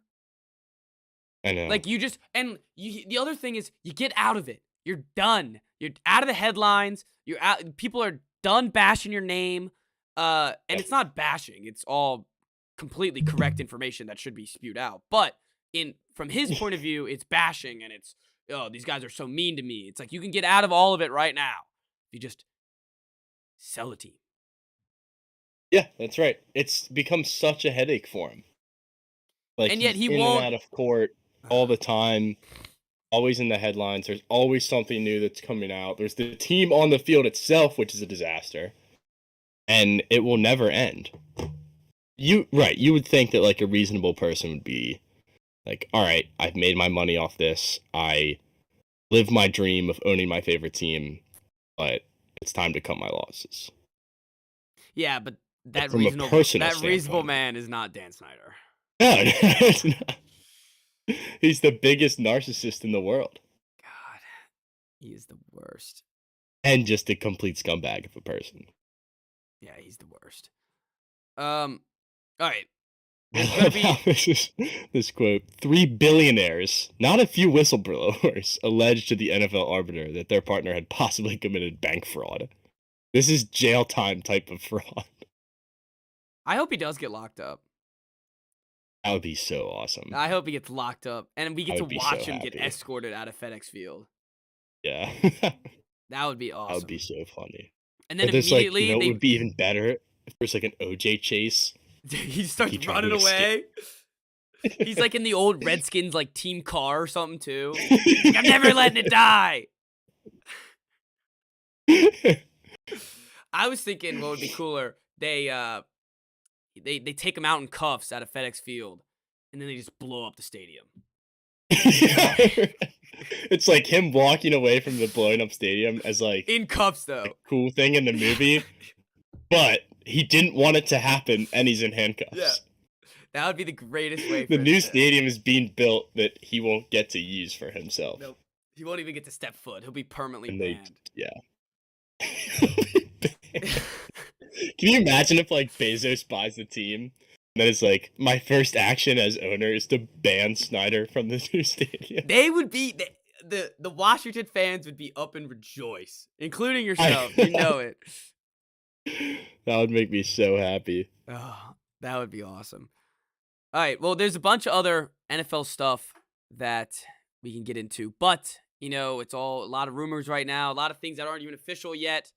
I know. Like the other thing is you get out of it. You're done. You're out of the headlines. You're out. People are done bashing your name. And it's not bashing. It's all completely correct information that should be spewed out. But from his point of view, it's bashing, and it's, oh, these guys are so mean to me. It's like, you can get out of all of it right now. You just sell a team. Yeah, that's right. It's become such a headache for him. Like, and yet he in won't. and out of court all the time. Always in the headlines. There's always something new that's coming out. There's the team on the field itself, which is a disaster. And it will never end. You would think that like a reasonable person would be like, all right, I've made my money off this. I live my dream of owning my favorite team, but it's time to cut my losses. Yeah, but that from reasonable man is not Dan Snyder. No, it's not. He's the biggest narcissist in the world. God, he is the worst. And just a complete scumbag of a person. Yeah, he's the worst. All right. This quote: 3 billionaires, not a few whistleblowers, alleged to the NFL arbiter that their partner had possibly committed bank fraud. This is jail time type of fraud. I hope he does get locked up. That would be so awesome. I hope he gets locked up, and we get to watch him get escorted out of FedEx Field. Yeah. That would be awesome. That would be so funny. And then immediately, it would be even better if there's like an OJ chase. He starts running away. He's like in the old Redskins like team car or something too. Like, I'm never letting it die. I was thinking what would be cooler. They take him out in cuffs out of FedEx Field, and then they just blow up the stadium. It's like him walking away from the blown up stadium as like in cuffs though. A cool thing in the movie, but he didn't want it to happen, and he's in handcuffs. Yeah, that would be the greatest way. The new stadium is being built that he won't get to use for himself. Nope, he won't even get to step foot. He'll be permanently banned. Yeah. Can you imagine if like Bezos buys the team? And then it's like, my first action as owner is to ban Snyder from the new stadium. the Washington fans would be up and rejoice, including I yourself. You know it. that would make me so happy. Oh, that would be awesome. All right. Well, there's a bunch of other NFL stuff that we can get into, but it's all a lot of rumors right now, a lot of things that aren't even official yet,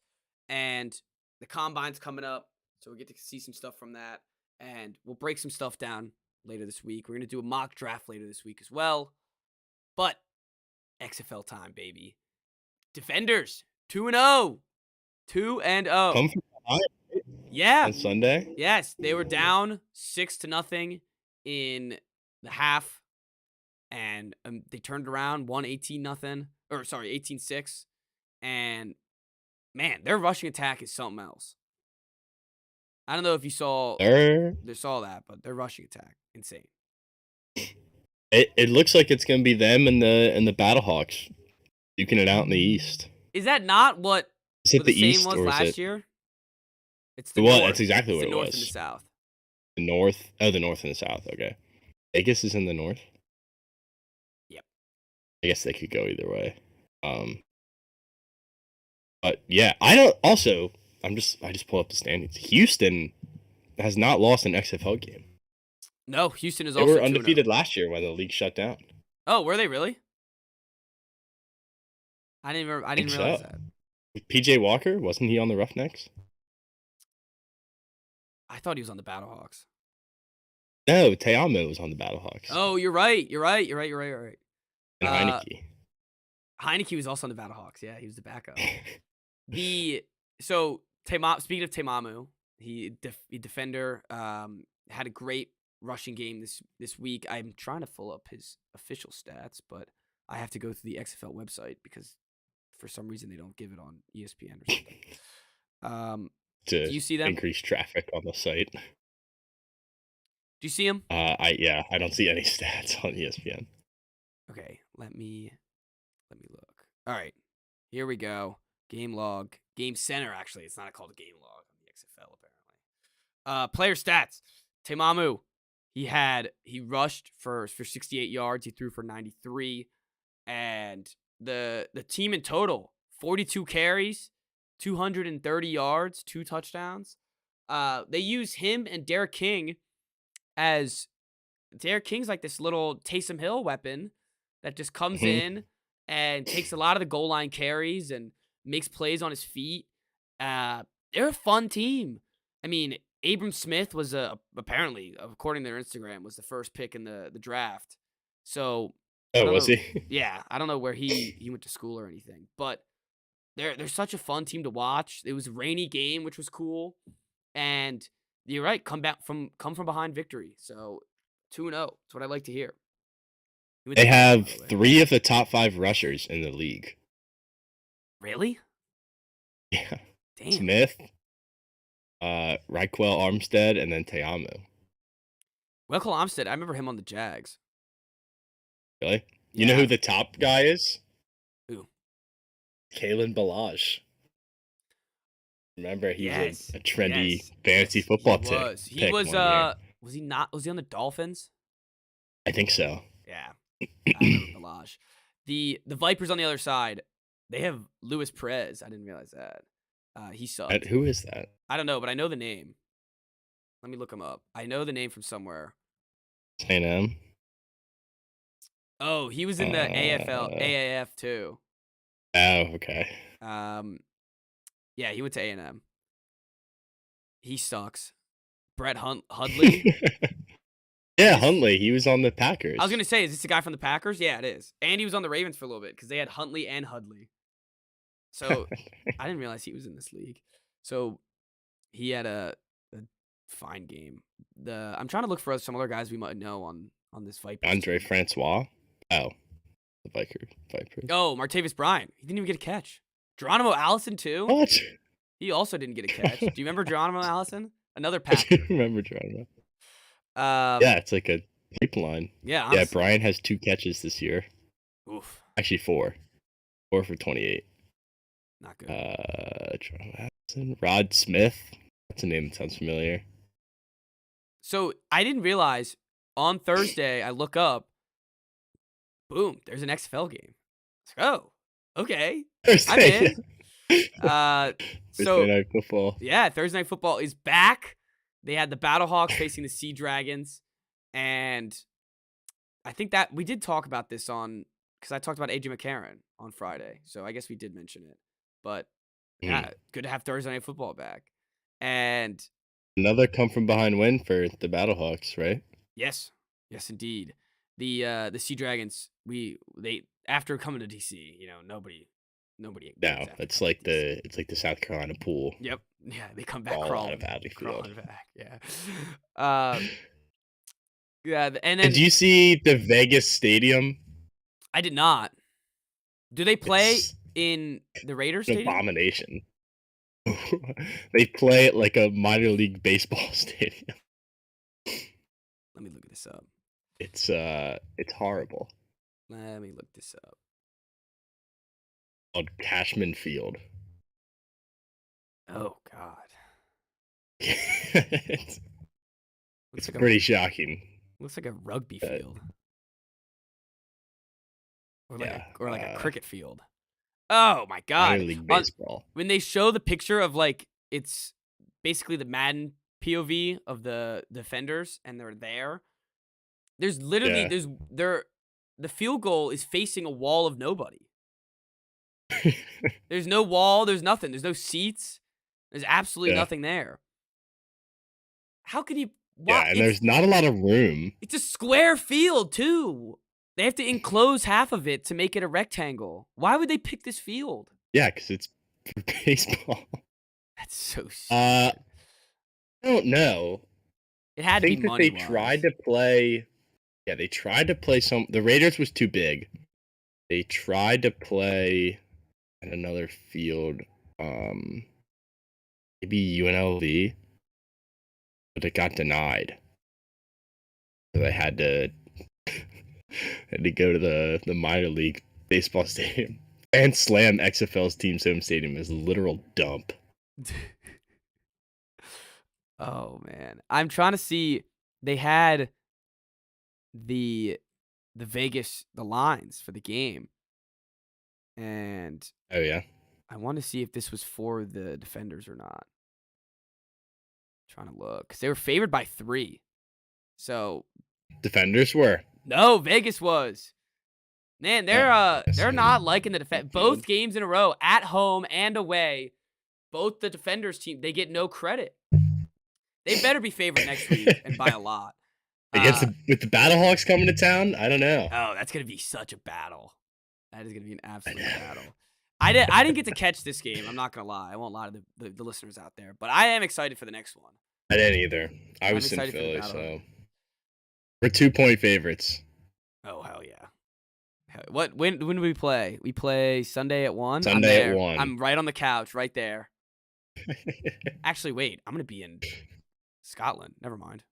and the combine's coming up, so we get to see some stuff from that, and we'll break some stuff down later this week. We're gonna do a mock draft later this week as well, but XFL time, baby. Defenders 2-0, 2-0. Come from behind Yeah. on Sunday. Yes, they were down 6-0 in the half, and they turned around, won 18-0, or sorry, 18-6. And man, their rushing attack is something else. I don't know if you saw that, but their rushing attack, insane. It looks like it's gonna be them and the Battlehawks duking it out in the East. Is that not what Is it the the same East was or is last it year? It's the well? North. That's exactly It's what the it North was. and the South. The North. Oh, the North and the South. Okay. Vegas is in the North. Yep. I guess they could go either way. But yeah, I don't. Also, I just pull up the standings. Houston has not lost an XFL game. No, Houston is They also were 2-0. undefeated last year when the league shut down. Oh, were they really? I didn't realize that. PJ Walker, wasn't he on the Roughnecks? I thought he was on the Battlehawks. No, Teamo was on the Battlehawks. Oh, you're right. And Heineke. Heineke was also on the Battlehawks. Yeah, he was the backup. Speaking of Temamu, he defender, had a great rushing game this week. I'm trying to pull up his official stats, but I have to go through the XFL website because for some reason they don't give it on ESPN or something. To do you see them? Increase traffic on the site. Do you see him? I don't see any stats on ESPN. Okay, let me look. All right, here we go. Game log, game center. Actually, it's not called a game log on the XFL apparently. Player stats. Temamu, he rushed for 68 yards. He threw for 93, and the team in total 42 carries, 230 yards, 2 touchdowns. They use him and Derek King as Derek King's like this little Taysom Hill weapon that just comes in and takes a lot of the goal line carries and makes plays on his feet. They're a fun team. I mean, Abram Smith was apparently, according to their Instagram, was the first pick in the draft. So, was he? Yeah, I don't know where he went to school or anything, but they're such a fun team to watch. It was a rainy game, which was cool, and you're right, come from behind victory. So 2-0. That's what I like to hear. They have 3 of the top 5 rushers in the league. Really? Yeah. Damn. Smith, Raquel Armstead, and then Teamo. Raquel Armstead, I remember him on the Jags. Really? You know who the top guy is? Who? Kalen Balazs. Remember, he's a trendy fantasy yes, football he pick. Was. He pick was. one year. Was he not? Was he on the Dolphins? I think so. Yeah, I remember Balazs. The Vipers on the other side, they have Luis Perez. I didn't realize that. He sucked. Who is that? I don't know, but I know the name. Let me look him up. I know the name from somewhere. A&M. Oh, he was in the AAF too. Oh, okay. Yeah, he went to A&M. He sucks. Brett Hundley. Yeah, Huntley. He was on the Packers. I was gonna say, is this the guy from the Packers? Yeah, it is. And he was on the Ravens for a little bit because they had Huntley and Hudley. So I didn't realize he was in this league. So he had a fine game. I'm trying to look for some other guys we might know on this Vipers. Andre Francois. Oh, the Vipers. Oh, Martavis Bryant. He didn't even get a catch. Geronimo Allison too. What? He also didn't get a catch. Do you remember Geronimo Allison? Another Packer. I do remember Geronimo. Yeah, it's like a pipeline. Yeah, honestly. Yeah, Brian has 2 catches this year. Oof. Actually, 4. 4 for 28. Not good. Rod Smith. That's a name that sounds familiar. So I didn't realize on Thursday, I look up, boom, there's an XFL game. It's like, oh, okay, I'm Thursday, in. Uh, Thursday so night football. yeah, Thursday Night Football is back. They had the Battlehawks facing the Sea Dragons, and I think that we did talk about this on because I talked about AJ McCarron on Friday, so I guess we did mention it. But Mm. yeah, good to have Thursday Night Football back. And Another come from behind win for the Battlehawks, right? yes, yes, indeed. The Sea Dragons, they after coming to DC, nobody wins No, after coming to DC. it's like the South Carolina pool Yep, yeah, they come back all out of crawling, Hadley Field. crawling back. Yeah, uh, yeah, and Did then you see the Vegas stadium? I did not. Do they play It's in the Raiders an Stadium? abomination. They play at like a minor league baseball stadium. Let me look this up. It's horrible. Let me look this up. Called Cashman Field. Oh God, it's looks it's like pretty shocking. looks like a rugby Uh, field or yeah, like a cricket field. Oh my minor God! league On baseball. when they show the picture of like it's basically the Madden POV of the defenders and they're there. There's literally Yeah. the field goal is facing a wall of nobody. There's no wall. There's nothing. There's no seats. There's absolutely Yeah. nothing there. How could he? Yeah, Why? and there's not a lot of room. It's a square field too. They have to enclose half of it to make it a rectangle. Why would they pick this field? Yeah, because it's for baseball. That's so Uh, stupid. I don't know. It I had to be think that they money tried wise. to play. Yeah, they tried to play some. The Raiders was too big. They tried to play at another field, maybe UNLV, but it got denied. So they had to had to go to the minor league baseball stadium and slam XFL's team's home stadium as a literal dump. Oh man, I'm trying to see. They had the the lines for the game, and Oh yeah, I want to see if this was for the defenders or not. Trying to look because they were favored by 3. So defenders were. no, Vegas was. Man, they're not liking the defense. Field. Both games in a row, at home and away, both the defenders team they get no credit. They better be favored next week and by a lot. With the Battlehawks coming to town, I don't know. Oh, that's gonna be such a battle. That is gonna be an absolute battle. I didn't get to catch this game. I'm not gonna lie. I won't lie to the listeners out there, but I am excited for the next one. I didn't either. I I'm was in excited for the Philly, battle. so we're 2-point favorites. Oh hell yeah! What when do we play? We play Sunday at 1. I'm Sunday at there. 1. I'm right on the couch, right there. Actually, wait. I'm gonna be in Scotland. Never mind.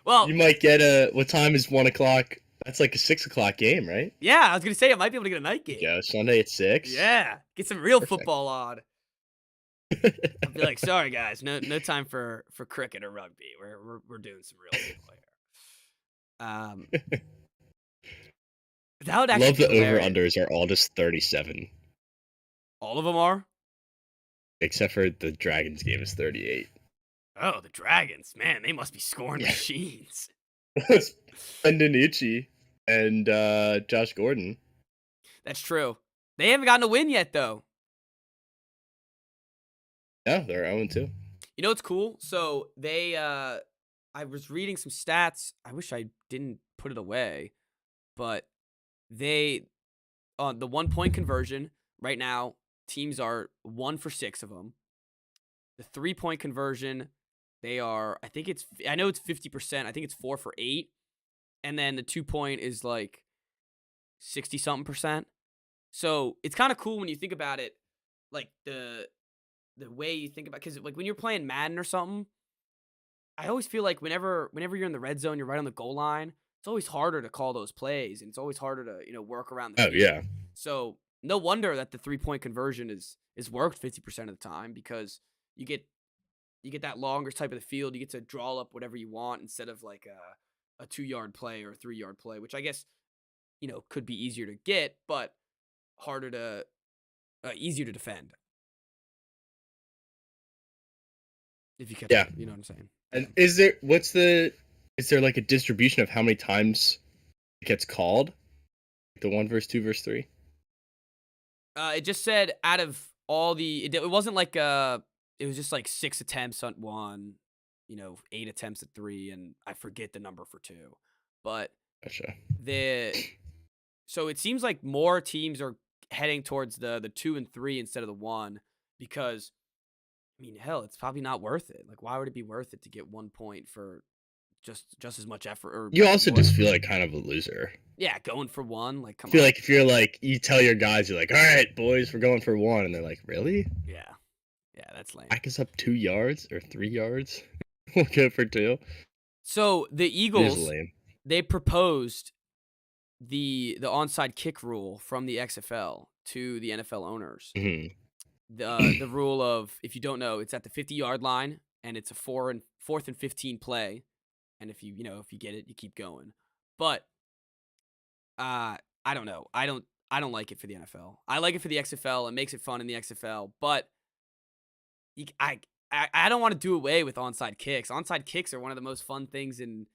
Well, You might get a. What time is 1:00? That's like a 6:00 game, right? yeah, I was gonna say I might be able to get a night game. Yeah, Sunday at 6. Yeah, get some real Perfect. football on. I'll be like, sorry guys, no time for cricket or rugby. We're doing some real football here. That would actually Love be the hilarious. over-unders are all just 37, All of them are. except for the Dragons game is 38. Oh, the Dragons, man, they must be scoring Yeah. machines. Bendinucci and Josh Gordon. That's true. They haven't gotten a win yet, though. No, they're 0-2. You know what's cool? So they, I was reading some stats. I wish I didn't put it away, but they, on the 1-point conversion right now, teams are 1 for 6 of them. The 3-point conversion, they are. I know it's 50%. I think it's 4 for 8, and then the 2-point is like 60-something%. So it's kind of cool when you think about it, like the way you think about, because like when you're playing Madden or something, I always feel like whenever you're in the red zone, you're right on the goal line. It's always harder to call those plays, and it's always harder to work around the Oh, field. yeah. So no wonder that the 3-point conversion is worked 50% of the time, because you get that longer type of the field. You get to draw up whatever you want instead of like a 2-yard play or a 3-yard play, which I guess could be easier to get, but easier to defend. If you catch Yeah. you know what I'm saying. And Yeah. is there like a distribution of how many times it gets called? The 1 versus 2 versus 3? It just said out of all it wasn't like it was just like 6 attempts on one, 8 attempts at 3, and I forget the number for 2. But Gotcha. so it seems like more teams are heading towards the 2 and 3 instead of the 1 because I mean, hell, it's probably not worth it. Like, why would it be worth it to get 1 point for just as much effort or You also more just effort? feel like kind of a loser. Yeah, going for 1, like, I come feel on. like if you're like, you tell your guys, you're like, all right, boys, we're going for 1. And they're like, really? Yeah. Yeah, that's lame. Back us up 2 yards or 3 yards? We'll go for 2. So the It is Eagles, lame. they proposed the onside kick rule from the XFL to the NFL owners. Hmm. The rule of, if you don't know, it's at the 50-yard line and it's a 4th and 15 play, and if you get it, you keep going. But I don't know. I don't like it for the NFL. I like it for the XFL. It makes it fun in the XFL, but I don't want to do away with onside kicks. Onside kicks are one of the most fun things in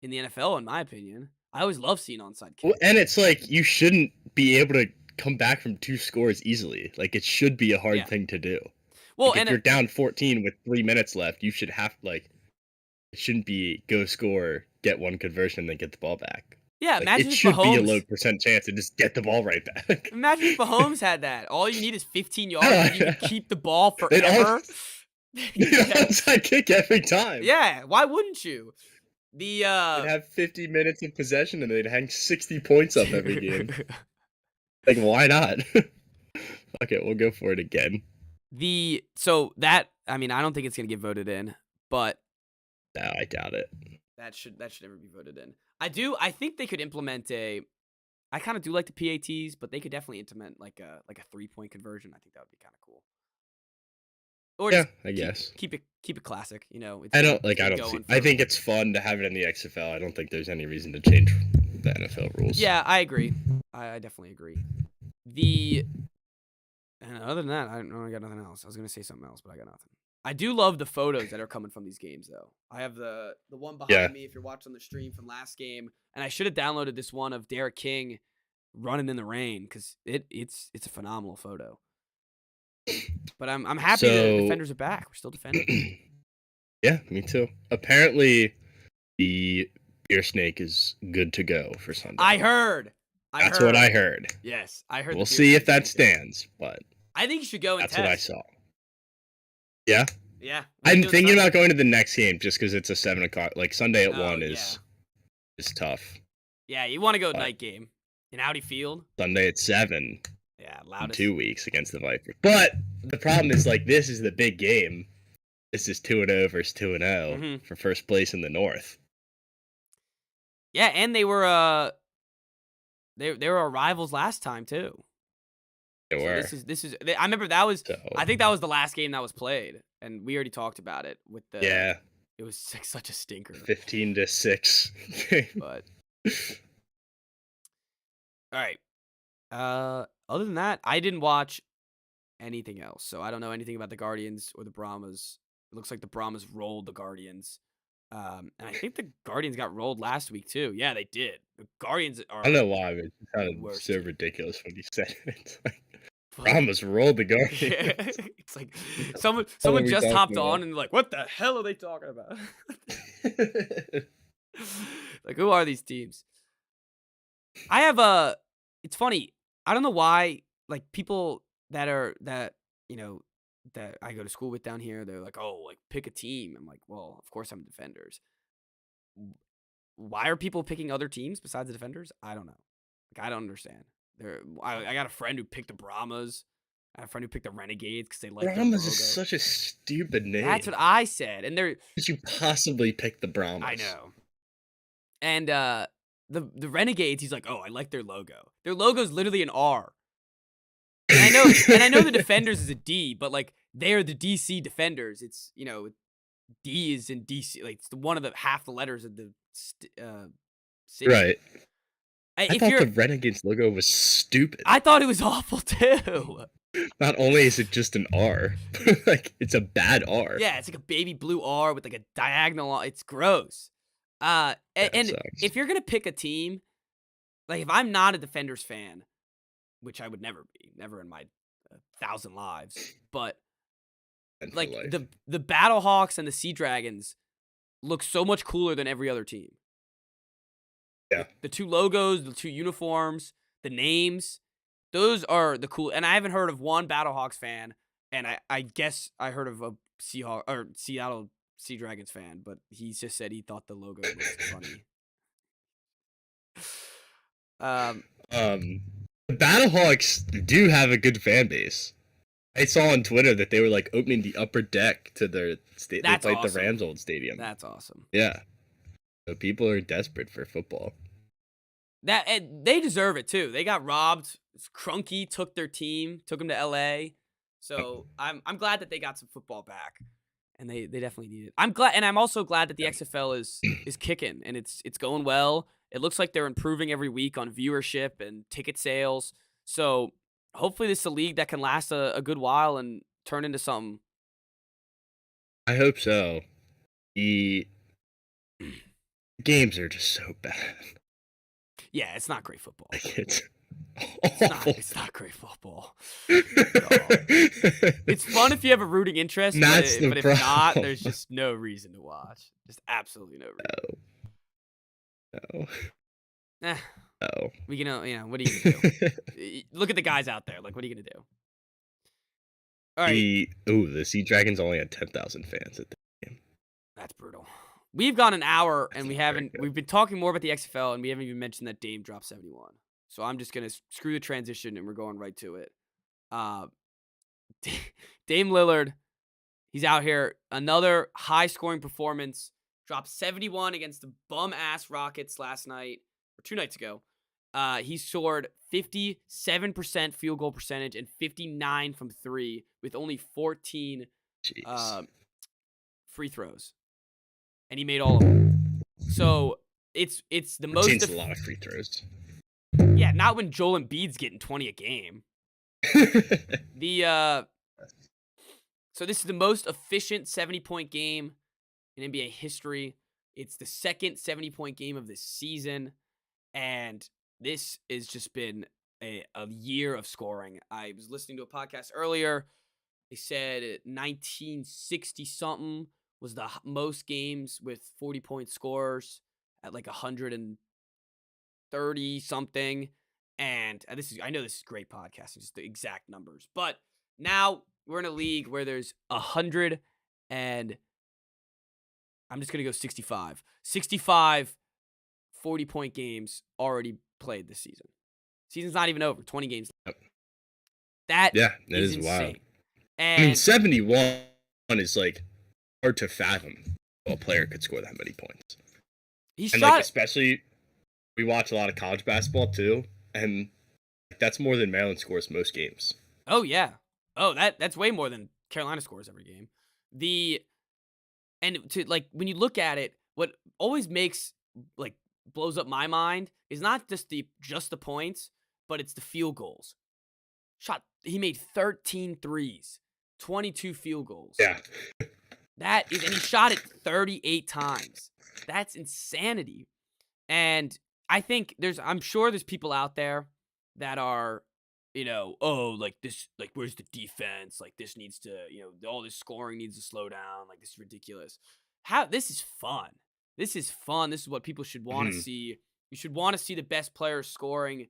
the NFL, in my opinion. I always love seeing onside Well, kicks. and it's like, you shouldn't be able to come back from 2 scores easily. Like, it should be a hard Yeah. thing to do. Well, Like, if and you're down 14 with 3 minutes left, you should have, like, it shouldn't be go score, get 1 conversion, then get the ball back. yeah, Like, imagine it if should be a low Mahomes percent chance to just get the ball right back. imagine if Mahomes had that. All you need is 15 Oh, yards and you yeah. can keep the ball They'd forever. onside kick every time. Yeah, why wouldn't you? The They'd have 50 minutes of possession and they'd hang 60 points up every game. Like, why not? Okay, we'll go for it again. so that, I mean, I don't think it's gonna get voted in, but No, I doubt it. that should never be voted in. I think they could implement I kind of do like the PATs, but they could definitely implement like a 3-point conversion. I think that would be kind of cool. Or Yeah, just I guess. keep it classic. It's I been don't see. going I for. think it's fun to have it in the XFL. I don't think there's any reason to change the NFL rules. Yeah, I agree. I definitely agree. And other than that, I got nothing else. I was gonna say something else, but I got nothing. I do love the photos that are coming from these games, though. I have the one behind Yeah. me. If you're watching the stream from last game, and I should have downloaded this one of Derek King running in the rain because it's a phenomenal photo. But I'm happy the defenders are back. We're still defending. Yeah, me too. Apparently, the beer snake is good to go for Sunday. I heard. That's what I heard. Yes, I heard. We'll see if that stands, but I think you should go and that's test. what I saw. Yeah? Yeah. I'm thinking about going to the next game just because it's a 7 o'clock. Like, Sunday at 1 is tough. Yeah, you want to go night game in Audi Field. Sunday at 7. Yeah, In loudest. 2 weeks against the Vipers. But the problem is, like, this is the big game. This is 2-0 versus 2-0 for first place in the North. Yeah, and they were they were our rivals last time too. They were. This is. I remember that was. So, I think that was the last game that was played, and we already talked about it with the. yeah. It was such a stinker. 15-6. But. All right. Other than that, I didn't watch anything else, so I don't know anything about the Guardians or the Brahmas. It looks like the Brahmas rolled the Guardians. And I think the Guardians got rolled last week too. Yeah, they did. The Guardians are. I don't know why, but it sounded so ridiculous when you said it. It's like, Brahmas rolled the Guardians. It's like someone just hopped on and like, what the hell are they talking about? Like, who are these teams? I have it's funny. I don't know why, like, people that I go to school with down here, they're like, oh, like, pick a team. I'm like, well, of course I'm Defenders. Why are people picking other teams besides the Defenders? I don't know. Like, I don't understand. I got a friend who picked the Brahmas. I have a friend who picked the Renegades because they like Brahmas their logo. is such a stupid name. That's what I said. And they're. Did you possibly pick the Brahmas? I know. And the Renegades, he's like, oh, I like their logo. Their logo's literally an R. And I know the Defenders is a D, but like they're the DC Defenders. It's D is in DC, like it's one of the half the letters of the city. Right. I If thought you're, the Renegades logo was stupid. I thought it was awful too. Not only is it just an R, like it's a bad R. Yeah, it's like a baby blue R with like a diagonal. It's gross. Yeah, it And sucks. if you're gonna pick a team, like if I'm not a Defenders fan, which I would never be, never in my 1,000 lives, but And for like life. the Battlehawks and the Sea Dragons look so much cooler than every other team. Yeah. The two logos, the two uniforms, the names, those are the cool. And I haven't heard of one Battlehawks fan, and I guess I heard of a Seattle Sea Dragons fan, but he just said he thought the logo was funny. The Battlehawks do have a good fan base. I saw on Twitter that they were like opening the upper deck to their state. They That's played awesome. the Rams old stadium. That's awesome. Yeah. So people are desperate for football. And they deserve it too. They got robbed. Crunky took their team, took them to LA. So I'm glad that they got some football back, and they definitely need it. I'm glad, and I'm also glad that the XFL is kicking and it's going well. It looks like they're improving every week on viewership and ticket sales. So hopefully this is a league that can last a good while and turn into something. I hope so. The games are just so bad. Yeah, it's not great football. Like it's It's not great football. It's fun if you have a rooting interest, but if not, there's just no reason to watch. Just absolutely no reason. No. No. We can, what are you gonna do? Look at the guys out there. Like, what are you gonna do? All right. The Sea Dragons only had 10,000 fans at the game. That's brutal. We've gone an hour and we've been talking more about the XFL and we haven't even mentioned that Dame dropped 71. So I'm just going to screw the transition and we're going right to it. Dame Lillard, he's out here. Another high scoring performance. Dropped 71 against the bum ass Rockets last night or 2 nights ago. He scored 57% field goal percentage and 59 from 3 with only 14 free throws. And he made all of them. So it's the most. It's a lot of free throws. Yeah, not when Joel Embiid's getting 20 a game. So this is the most efficient 70-point game in NBA history. It's the second 70-point game of this season, and this has just been a year of scoring. I was listening to a podcast earlier. They said 1960 something was the most games with 40-point scores at like 130 something. And I know this is great podcasting, just the exact numbers. But now we're in a league where there's 100 and I'm just going to go 65. 65 40-point games already played this season. Season's not even over. 20 games. That is insane. Wild. And I mean, 71 is like hard to fathom a player could score that many points. Especially we watch a lot of college basketball too, and that's more than Maryland scores most games. Oh yeah. Oh, that's way more than Carolina scores every game. When you look at it, what always blows up my mind is not just the points, but it's the field goals. He made 13 threes, 22 field goals. Yeah. And he shot it 38 times. That's insanity. And I think I'm sure there's people out there that are, where's the defense? Like this needs to, all this scoring needs to slow down. Like this is ridiculous. This is fun. This is fun. This is what people should want to see. You should want to see the best players scoring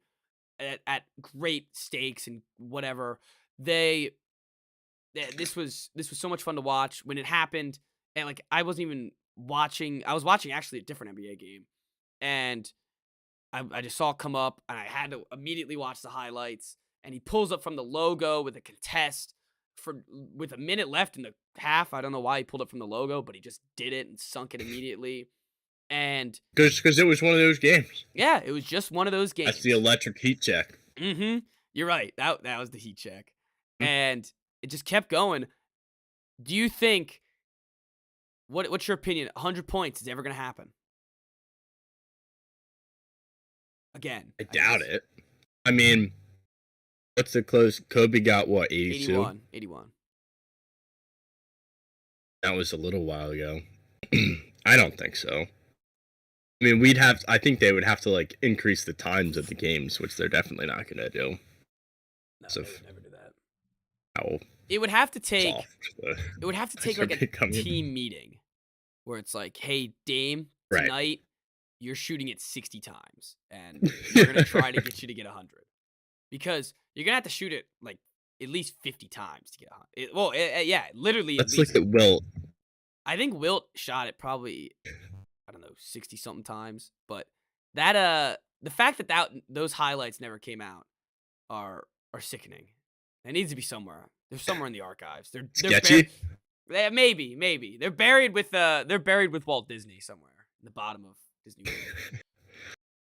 at great stakes and whatever. This was so much fun to watch when it happened. And I wasn't even watching. I was watching actually a different NBA game, and I just saw it come up, and I had to immediately watch the highlights. And he pulls up from the logo with a contest with a minute left in the half. I don't know why he pulled up from the logo, but he just did it and sunk it immediately. And because it was one of those games. Yeah, it was just one of those games. That's the electric heat check. Mm-hmm. You're right. That was the heat check. And it just kept going. Do you think, what's your opinion? 100 points is ever going to happen? again. I doubt it. I mean, what's the close? Kobe got what, 82? 81. That was a little while ago. I don't think so. I mean, I think they would have to like increase the times of the games, which they're definitely not going to do. No, they would never do that. How it would have to take it would have to take like a team meeting where it's like, hey, Dame, tonight you're shooting it 60 times and we're going to try to get you to get 100. Because you're going to have to shoot it like at least 50 times to get 100. Yeah, literally. Let's look at Wilt. I think Wilt shot it probably, I don't know, 60 something times, but that the fact that those highlights never came out are sickening. It needs to be somewhere. They're somewhere in the archives. They're sketchy. Maybe they're buried with Walt Disney somewhere in the bottom of Disney World.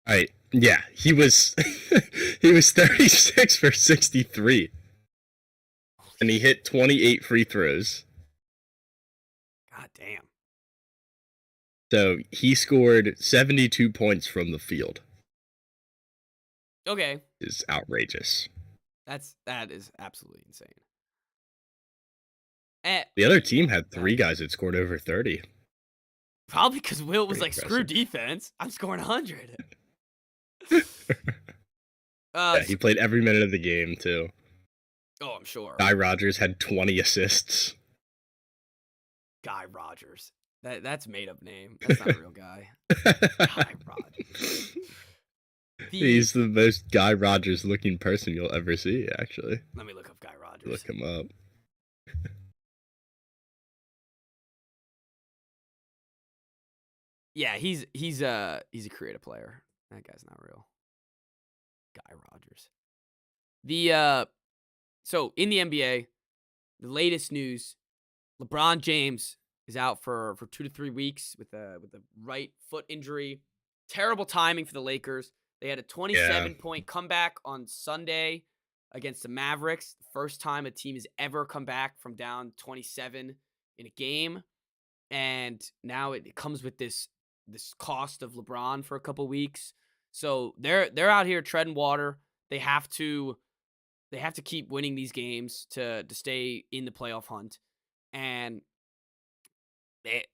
All right. Yeah, he was 36 for 63, and he hit 28 free throws. God damn. So he scored 72 points from the field. Okay. Is outrageous. That is absolutely insane. The other team had 3 guys that scored over 30. Probably because Wilt was like, screw defense. I'm scoring 100. Yeah, he played every minute of the game, too. Oh, I'm sure. Guy Rogers had 20 assists. Guy Rogers. That's a made-up name. That's not a real guy. Guy Rogers. He's the most Guy Rogers-looking person you'll ever see, actually. Let me look up Guy Rogers. Look him up. Yeah, he's a creative player. That guy's not real. Guy Rogers. So in the NBA, the latest news: LeBron James is out for 2 to 3 weeks with a right foot injury. Terrible timing for the Lakers. They had a 27-point comeback on Sunday against the Mavericks. The first time a team has ever come back from down 27 in a game, and now it comes with this cost of LeBron for a couple weeks. So they're out here treading water. They have to keep winning these games to stay in the playoff hunt, and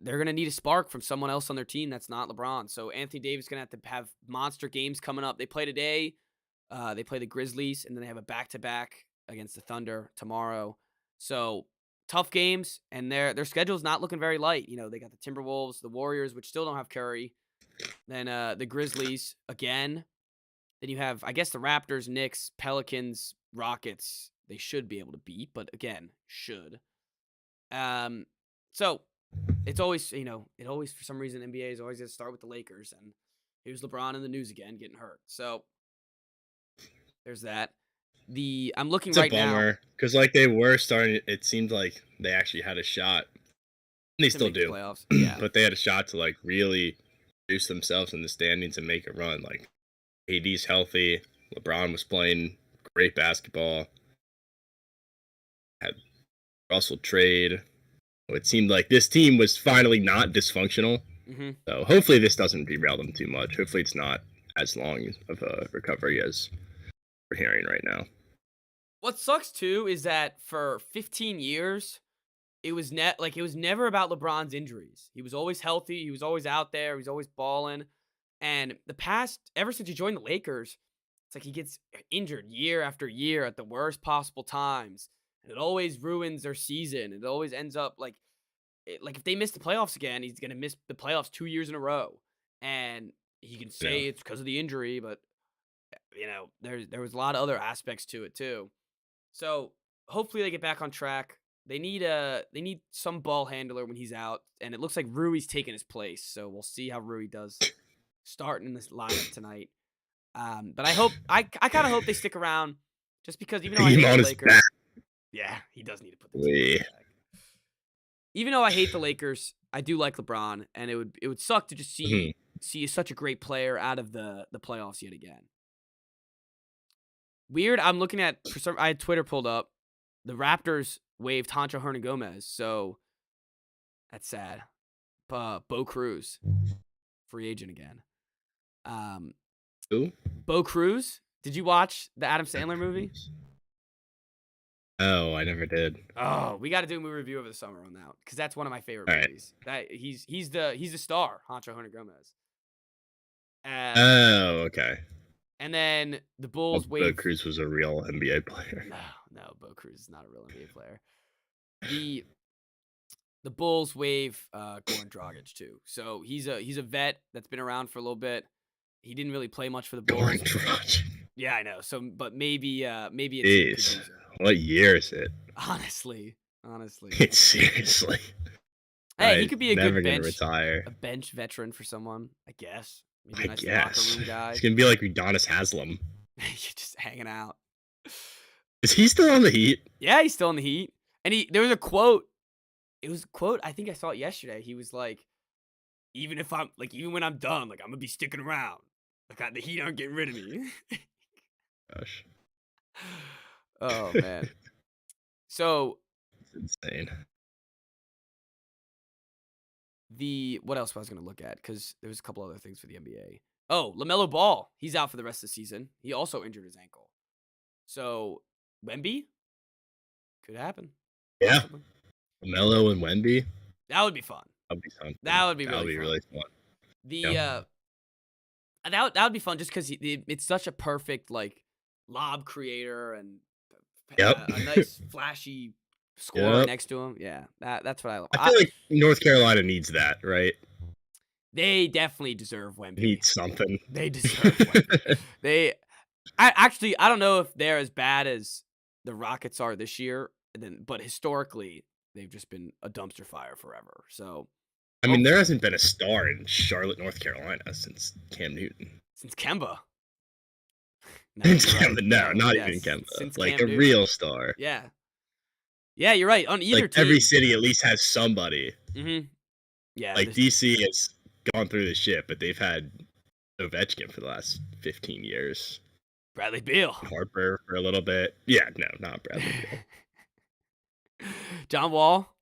they're going to need a spark from someone else on their team that's not LeBron. So Anthony Davis is going to have monster games coming up. They play today. They play the Grizzlies, and then they have a back-to-back against the Thunder tomorrow. So tough games, and their schedule is not looking very light. You know, they got the Timberwolves, the Warriors, which still don't have Curry. Then the Grizzlies again. Then you have, I guess, the Raptors, Knicks, Pelicans, Rockets. They should be able to beat, but again, should. So it's always, for some reason, NBA is always going to start with the Lakers, and here's LeBron in the news again, getting hurt. So there's that. I'm looking right now. It's a bummer, because like they were starting, it seemed like they actually had a shot. They still do. Playoffs. Yeah. But they had a shot to like really boost themselves in the standings and make a run. Like AD's healthy. LeBron was playing great basketball. Had Russell trade. It seemed like this team was finally not dysfunctional. Mm-hmm. So hopefully this doesn't derail them too much. Hopefully it's not as long of a recovery as we're hearing right now. What sucks too is that for 15 years, it was never about LeBron's injuries. He was always healthy. He was always out there. He was always balling. And ever since he joined the Lakers, it's like he gets injured year after year at the worst possible times. And it always ruins their season. It always ends up like if they miss the playoffs again, he's going to miss the playoffs 2 years in a row. And he can say it's because of the injury, but there was a lot of other aspects to it too. So hopefully they get back on track. They need some ball handler when he's out, and it looks like Rui's taking his place. So we'll see how Rui does starting in this lineup tonight. But I kind of hope they stick around, just because even though I hate the Lakers, he does need to put the team back. Even though I hate the Lakers, I do like LeBron, and it would suck to just see such a great player out of the playoffs yet again. Weird. I'm looking at I had Twitter pulled up. The Raptors waived Hancho Hernangomez, so that's sad. Bo Cruz, free agent again. Who? Bo Cruz. Did you watch the Adam Sandler movie? Oh, I never did. Oh, we got to do a movie review over the summer on that because that's one of my favorite All right. movies. That he's the star, Hancho Hunter Gomez. Oh, okay. And then the Bulls Bo wave. Cruz was a real NBA player. No, Bo Cruz is not a real NBA player. The Bulls waive Goran Dragic too, so he's a vet that's been around for a little bit. He didn't really play much for the Bulls. Goran Dragic. Yeah, I know. So, but maybe it's what year is it? Honestly. It's seriously. Hey, he could be a never good gonna bench, retire. a bench veteran for someone, I guess. Maybe a nice locker room guy. He's gonna be like Udonis Haslem. Just hanging out. Is he still on the Heat? Yeah, he's still in the Heat. And there was a quote. It was a quote. I think I saw it yesterday. He was like, even when I'm done, like I'm gonna be sticking around. Like the Heat aren't getting rid of me. Gosh. Oh man. So it's insane. What else was I gonna look at? Because there was a couple other things for the NBA. Oh, LaMelo Ball. He's out for the rest of the season. He also injured his ankle. So Wemby could happen. Yeah. LaMelo and Wemby. That would be fun. That would be fun. That would be really fun. That would be fun just because it's such a perfect like lob creator and a nice flashy scorer next to him. Yeah, that's what I like. I feel like North Carolina needs that, right? They definitely deserve Wemby. Need something. They deserve Wemby. I don't know if they're as bad as the Rockets are this year, but historically they've just been a dumpster fire forever. So, I mean, there hasn't been a star in Charlotte, North Carolina since Cam Newton. Since Kemba. No, not even Kemba. Since like Cam a Newton. real star. Yeah. Yeah, you're right. On either team. Every city at least has somebody. Mm-hmm. Yeah. Like DC has gone through the shit, but they've had Ovechkin for the last 15 years. Bradley Beal. Harper for a little bit. Yeah, no, not Bradley Beal. John Wall.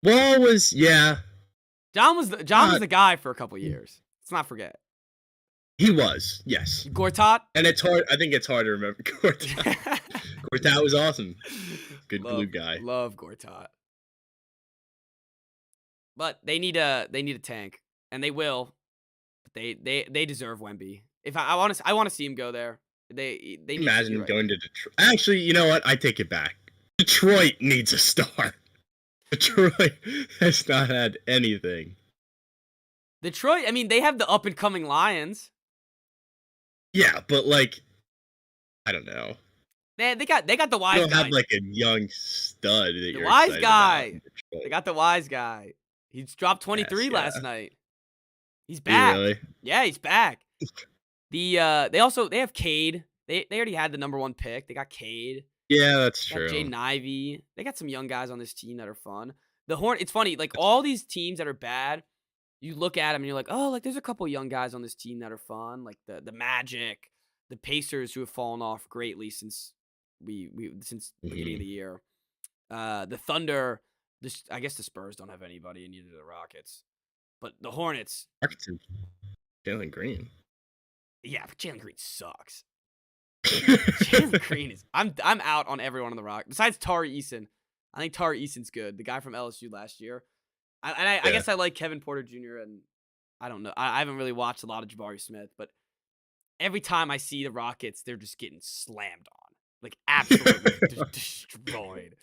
Wall was, yeah. John was the guy for a couple years. Let's not forget. He was, yes. Gortat. And it's hard. I think it's hard to remember Gortat. Gortat was awesome. Good glue guy. Love Gortat. But they need a tank, and they will. But they deserve Wemby. If I want to see him go there. They imagine him going to Detroit. Actually, you know what? I take it back. Detroit needs a star. Detroit has not had anything. Detroit, I mean, they have the up and coming Lions. Yeah, but I don't know. They got the wise guy. You don't have a young stud that the you're wise guy. About They got the wise guy. He's dropped 23 last night. He's back. Really? Yeah, he's back. They have Cade. They already had the #1 pick. They got Cade. Yeah, that's true. Got Jaden Ivey. They got some young guys on this team that are fun. The It's funny, all these teams that are bad, you look at them and you're like, oh, there's a couple young guys on this team that are fun, like the Magic, the Pacers, who have fallen off greatly since since the beginning of the year. The Thunder. I guess the Spurs don't have anybody, and neither do the Rockets. But the Hornets. Rockets and Jalen Green. Yeah, but Jalen Green sucks. Jalen Green is. I'm out on everyone on the Rock besides Tari Eason. I think Tari Eason's good. The guy from LSU last year. I guess I like Kevin Porter Jr. and I don't know. I haven't really watched a lot of Jabari Smith, but every time I see the Rockets, they're just getting slammed on, absolutely destroyed.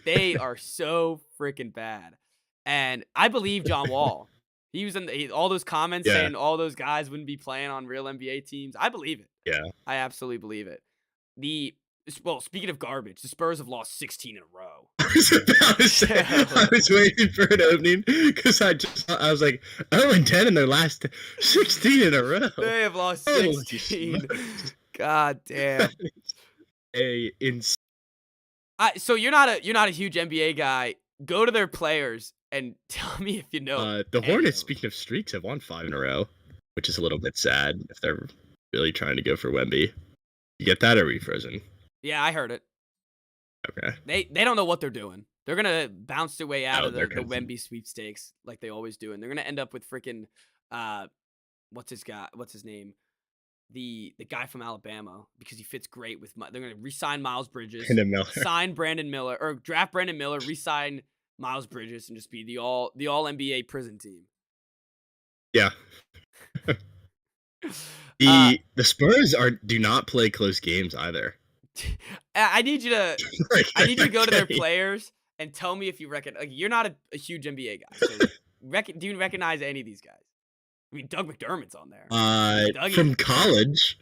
They are so freaking bad. And I believe John Wall. He was in all those comments saying all those guys wouldn't be playing on real NBA teams. I believe it. Yeah, I absolutely believe it. Speaking of garbage, the Spurs have lost 16 in a row. I was about to say, I was waiting for an opening because I was like, 0-10 in their last 16 in a row. They have lost 16. God damn. So you're not a huge NBA guy. Go to their players and tell me if you know. The Hornets, speaking of streaks, have won 5 in a row, which is a little bit sad if they're really trying to go for Wemby. You get that, or are we frozen? Yeah, I heard it. Okay. They don't know what they're doing. They're gonna bounce their way out of the Wemby sweepstakes like they always do, and they're gonna end up with freaking what's his name? The guy from Alabama, because he fits great with they're going to re-sign Miles Bridges, Brandon Miller. sign Brandon Miller, or draft Brandon Miller, re-sign Miles Bridges, and just be the all NBA prison team. Yeah. The Spurs do not play close games either. I need you to go to their players and tell me if you reckon, like, you're not a huge NBA guy. So do you recognize any of these guys? I mean, Doug McDermott's on there. From college,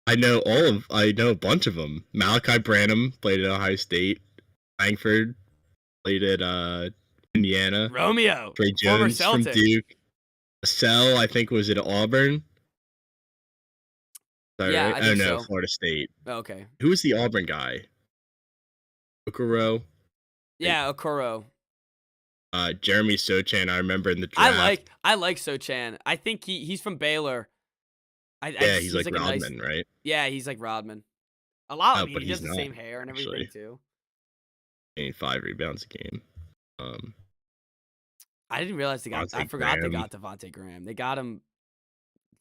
I know a bunch of them. Malachi Branham played at Ohio State. Langford played at Indiana. Romeo, Trey Jones from Duke. Sell, I think, was at Auburn. Yeah, right? I think so. Florida State. Oh, okay. Who was the Auburn guy? Okoro. Yeah, Okoro. Jeremy Sochan, I remember in the draft. I like Sochan. I think he's from Baylor. He's like Rodman, right? Yeah, he's like Rodman. A lot. I mean, but he has the same hair and everything too. 5 rebounds a game. I didn't realize I forgot they got Devontae Graham. They got him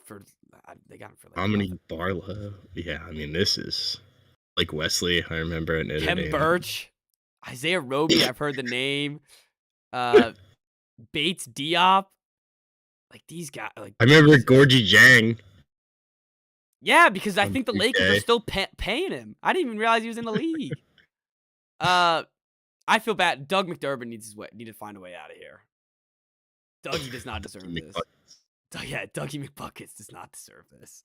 for like Dominique Barlow. Yeah, I mean, this is like Wesley. I remember it. Kem Birch, Isaiah Roby. I've heard the name. Bates Diop. Like these guys. Like I remember Gorgie Jang. Yeah, because I think the Lakers are still paying him. I didn't even realize he was in the league. I feel bad. Doug McDermott need to find a way out of here. Dougie does not deserve this. Dougie McBuckets does not deserve this.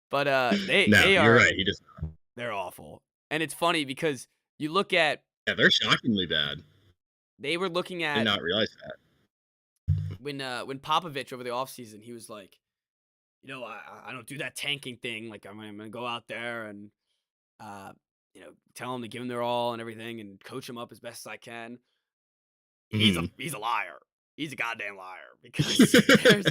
But you're right. He does not. They're awful, and it's funny because you look at they're shockingly bad. They were looking at. I did not realize that. When Popovich over the offseason, he was like, I don't do that tanking thing. Like I'm gonna go out there and tell them to give them their all and everything and coach them up as best as I can. He's a liar. He's a goddamn liar because there's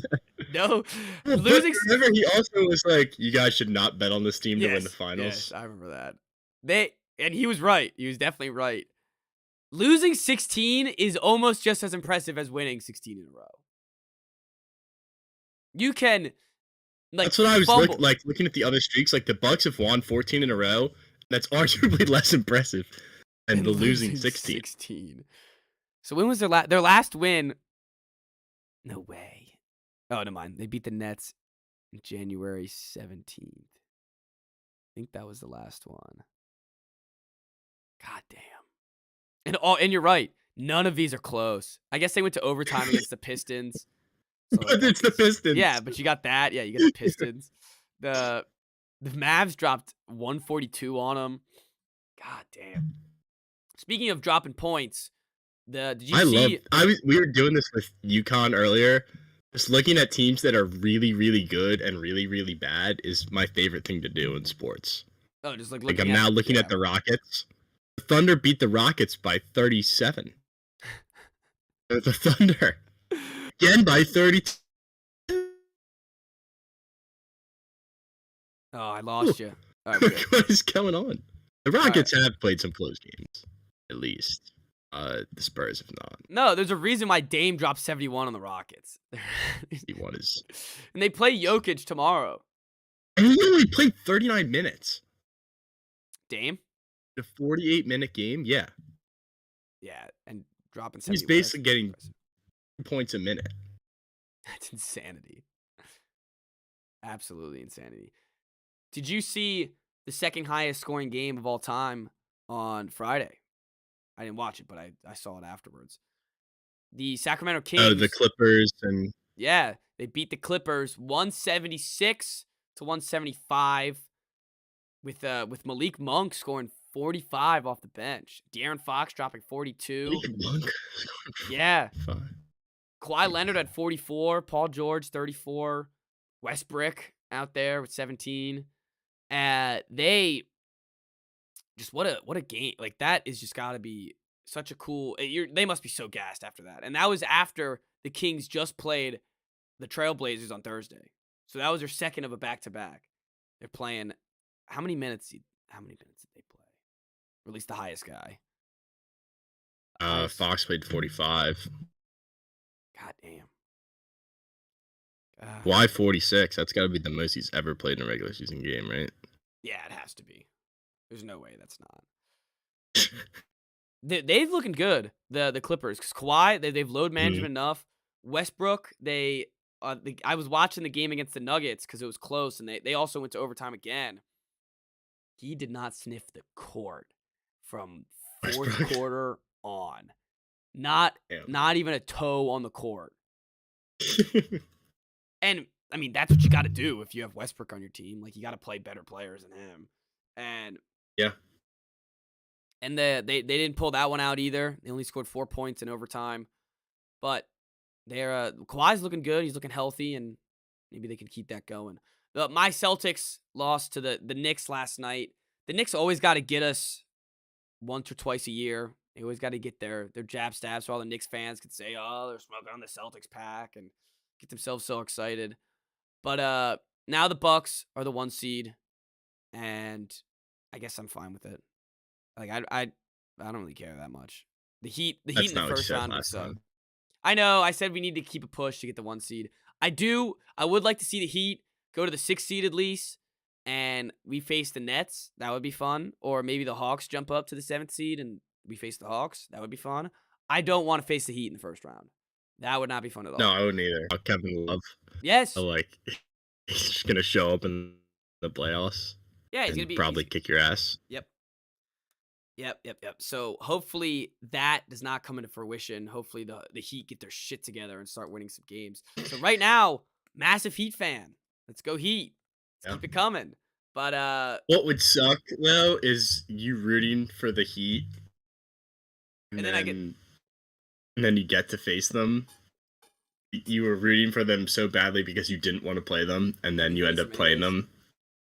no losing. Remember, he also was like, "You guys should not bet on this team to win the finals." Yes, I remember that. And he was right. He was definitely right. Losing 16 is almost just as impressive as winning 16 in a row. You can, that's what I was looking at the other streaks. Like the Bucks have won 14 in a row. That's arguably less impressive than the losing 16. So when was their last win? No way. Oh, never mind. They beat the Nets January 17th. I think that was the last one. God damn. And you're right. None of these are close. I guess they went to overtime against the Pistons. So but it's the Pistons. Yeah, but you got that. Yeah, you got the Pistons. The Mavs dropped 142 on them. God damn. Speaking of dropping points, we were doing this with UConn earlier. Just looking at teams that are really, really good and really, really bad is my favorite thing to do in sports. Oh, just like I'm now looking at the Rockets. The Thunder beat the Rockets by 37. The Thunder again by 32. Oh, I lost you. Right, what is going on? The Rockets have played some close games, at least. The Spurs have not. No, there's a reason why Dame dropped 71 on the Rockets. 71 is. And they play Jokic tomorrow. And he only played 39 minutes. Dame? The 48-minute game, yeah. Yeah, and dropping 71. He's basically getting 2 points a minute. That's insanity. Absolutely insanity. Did you see the second highest scoring game of all time on Friday? I didn't watch it, but I saw it afterwards. The Sacramento Kings. Oh, the Clippers and. Yeah, they beat the Clippers 176 to 175 with Malik Monk scoring 45 off the bench. De'Aaron Fox dropping 42. Malik Monk. Yeah. Kawhi Leonard at 44. Paul George 34. Westbrook out there with 17. They just what a game. Like that is just got to be such a cool. They must be so gassed after that. And that was after the Kings just played the Trailblazers on Thursday. So that was their second of a back-to-back. They're playing how many minutes did they play? Or at least the highest guy. Fox played 45. God damn. Why 46? That's got to be the most he's ever played in a regular season game, right? Yeah, it has to be. There's no way that's not. They've looking good, the Clippers, because Kawhi, they've load management enough. Westbrook, I was watching the game against the Nuggets because it was close, and they also went to overtime again. He did not sniff the court from fourth Westbrook. quarter on. Not even a toe on the court. And I mean, that's what you got to do if you have Westbrook on your team. Like, you got to play better players than him. And yeah. And they didn't pull that one out either. They only scored 4 points in overtime. But they're Kawhi's looking good. He's looking healthy, and maybe they can keep that going. My Celtics lost to the Knicks last night. The Knicks always got to get us once or twice a year. They always got to get their jab stabs so all the Knicks fans could say, oh, they're smoking on the Celtics pack and get themselves so excited. But now the Bucks are the 1 seed, and I guess I'm fine with it. Like, I don't really care that much. The Heat in the first round would suck. I know. I said we need to keep a push to get the 1 seed. I would like to see the Heat go to the 6 seed at least, and we face the Nets. That would be fun. Or maybe the Hawks jump up to the 7th seed and we face the Hawks. That would be fun. I don't want to face the Heat in the first round. That would not be fun at all. No, I wouldn't either. Kevin Love. Yes. So, he's just gonna show up in the playoffs. Yeah, he's gonna probably kick your ass. Yep. So hopefully that does not come into fruition. Hopefully the Heat get their shit together and start winning some games. So right now, massive Heat fan. Let's go Heat. Let's keep it coming. But what would suck though is you rooting for the Heat, and then you get to face them. You were rooting for them so badly because you didn't want to play them, and then you end up playing them.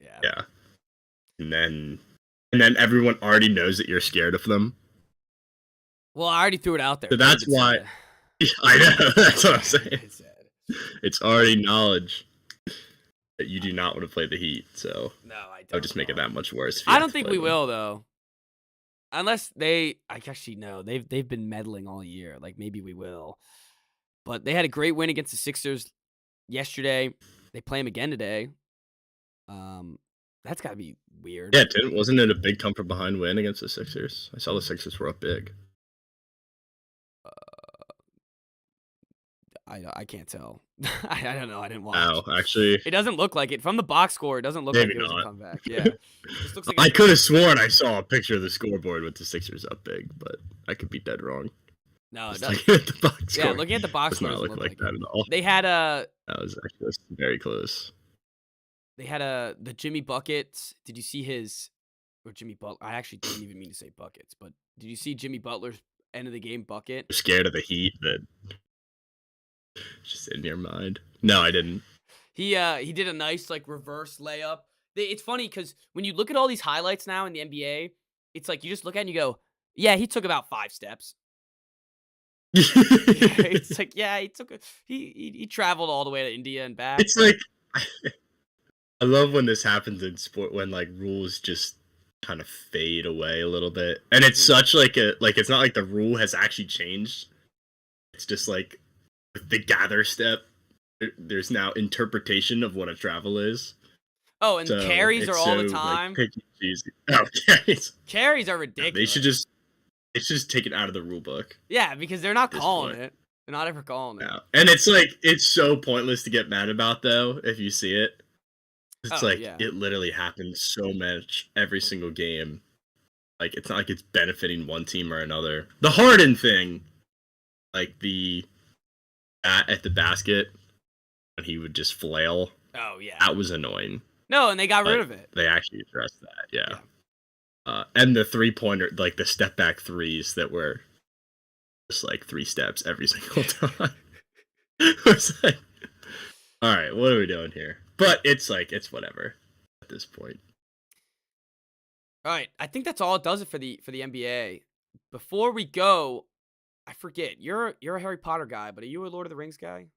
Yeah. And then everyone already knows that you're scared of them. Well, I already threw it out there. So that's why. I know. That's what I'm saying. It's already knowledge that you do not want to play the Heat. So no, I don't. That would just make it that much worse. I don't think we will though. Unless I actually know they've been meddling all year. Like maybe we will. But they had a great win against the Sixers yesterday. They play them again today. That's got to be weird. Yeah, wasn't it a big come from behind win against the Sixers? I saw the Sixers were up big. I can't tell. I don't know. I didn't watch. Oh, actually, it doesn't look like it from the box score. It doesn't look like it was a comeback. Yeah, just looks like I could have sworn I saw a picture of the scoreboard with the Sixers up big, but I could be dead wrong. No, it doesn't. Looking at the box score, looking at the box score doesn't look like that at all. They had that was actually very close. They had the Jimmy Buckets. Did you see his or Jimmy Butler? I actually didn't even mean to say buckets, but did you see Jimmy Butler's end of the game bucket? You're scared of the Heat, but just in your mind. No, I didn't. He did a nice reverse layup. It's funny because when you look at all these highlights now in the NBA, it's like you just look at it and you go, yeah, he took about 5 steps. It's like, yeah, he traveled all the way to India and back. It's like I love when this happens in sport when rules just kind of fade away a little bit. And it's such it's not like the rule has actually changed. It's just the gather step. There's now interpretation of what a travel is. Oh, and so carries are all the time. Carries are ridiculous. They should just take it out of the rule book. Yeah, because they're not calling it. They're not ever calling it. No. And it's so pointless to get mad about though if you see it. It's it literally happens so much every single game. It's not like it's benefiting one team or another. The Harden thing, at the basket when he would just flail. Oh yeah. That was annoying. No, and they got rid of it. They actually addressed that, yeah. And the 3-pointer, the step back threes that were just 3 steps every single time. It's all right, what are we doing here? But it's whatever at this point. All right, I think that's all it does it for the NBA. Before we go, I forget you're a Harry Potter guy, but are you a Lord of the Rings guy?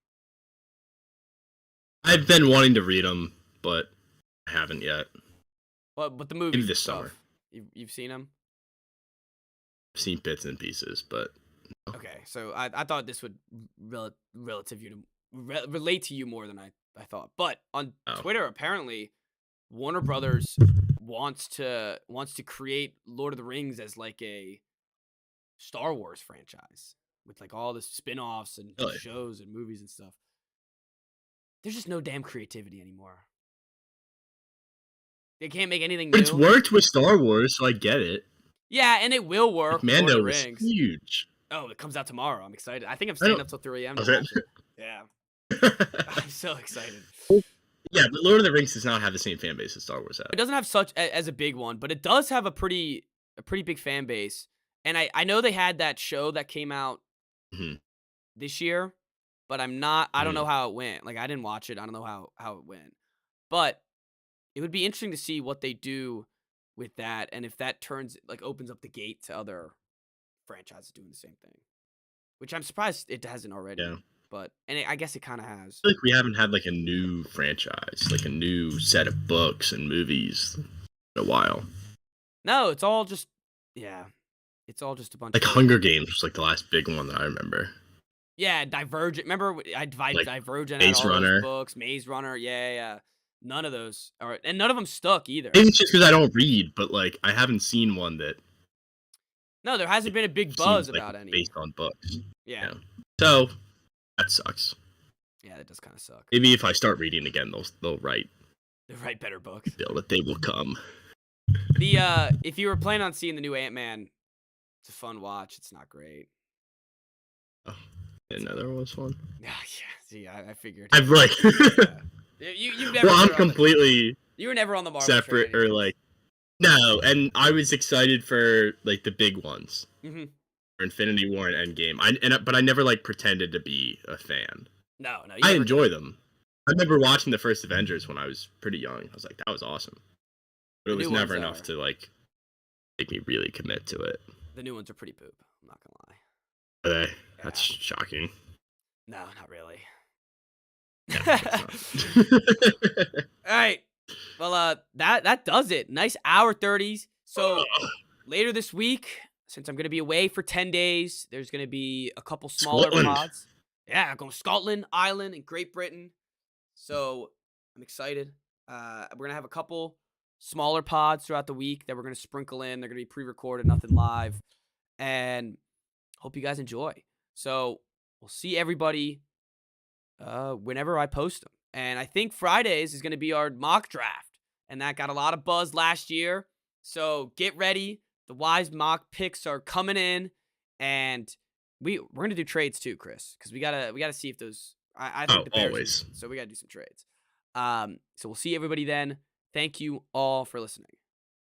I've been wanting to read them, but I haven't yet. Well, but the movie this summer. You've seen them? I've seen bits and pieces, but no. Okay, so I thought this would relate to you more than I thought. But on Oh. Twitter, apparently, Warner Brothers wants to create Lord of the Rings as like a Star Wars franchise with like all the spin-offs and Really? shows and movies and stuff. There's just no damn creativity anymore. They can't make anything new. It's worked with Star Wars, so I get it. Yeah, and it will work. Like, with Lord of Mando the was Rings. huge. Oh, it comes out tomorrow. I'm excited. I think I'm staying up till 3 a.m. to Okay. watch it. Yeah. I'm so excited. Yeah, but Lord of the Rings does not have the same fan base as Star Wars has. It doesn't have such as a big one, but it does have a pretty big fan base. And I know they had that show that came out Mhm. this year, but I don't know how it went. Like I didn't watch it. I don't know how it went. But it would be interesting to see what they do with that and if that opens up the gate to other franchises doing the same thing. Which I'm surprised it hasn't already. Yeah. But I guess it kind of has. I feel like we haven't had like a new franchise, like a new set of books and movies in a while. No, it's all just it's all just a bunch like of Hunger Games was like the last big one that I remember. Yeah, Divergent. Remember Like Divergent Maze had all Runner. those books, Maze Runner. Yeah. None of those and none of them stuck either. Maybe it's just because I don't read, but like I haven't seen one that No, there hasn't been a big buzz seems like about it's any. based on books. Yeah. So that sucks. Yeah, that does kind of suck. Maybe if I start reading again, they'll write better books. Bill that they will come. If you were planning on seeing the new Ant-Man, it's a fun watch. It's not great. Oh, I didn't know there was one. Yeah. See, I figured. I've like. You've never. Well, I'm completely. You were never on the Marvel separate train, or like. No, and I was excited for like the big ones. Mm-hmm. For Infinity War and Endgame. But I never like pretended to be a fan. No. I enjoy them. I remember watching the first Avengers when I was pretty young. I was like, that was awesome. But it was never enough to like make me really commit to it. The new ones are pretty poop. I'm not gonna lie. Are they? Yeah. That's shocking. No, not really. All right. Well, that does it. Nice hour 30s. So later this week, since I'm gonna be away for 10 days, there's gonna be a couple smaller pods. Yeah, going to Scotland, Ireland, and Great Britain. So I'm excited. We're gonna have a couple smaller pods throughout the week that we're gonna sprinkle in. They're gonna be pre-recorded, nothing live, and hope you guys enjoy. So we'll see everybody whenever I post them. And I think Fridays is gonna be our mock draft, and that got a lot of buzz last year. So get ready. The wise mock picks are coming in, and we're gonna do trades too, Chris, because we gotta see if those. I think the Bears always. so we gotta do some trades. So we'll see everybody then. Thank you all for listening.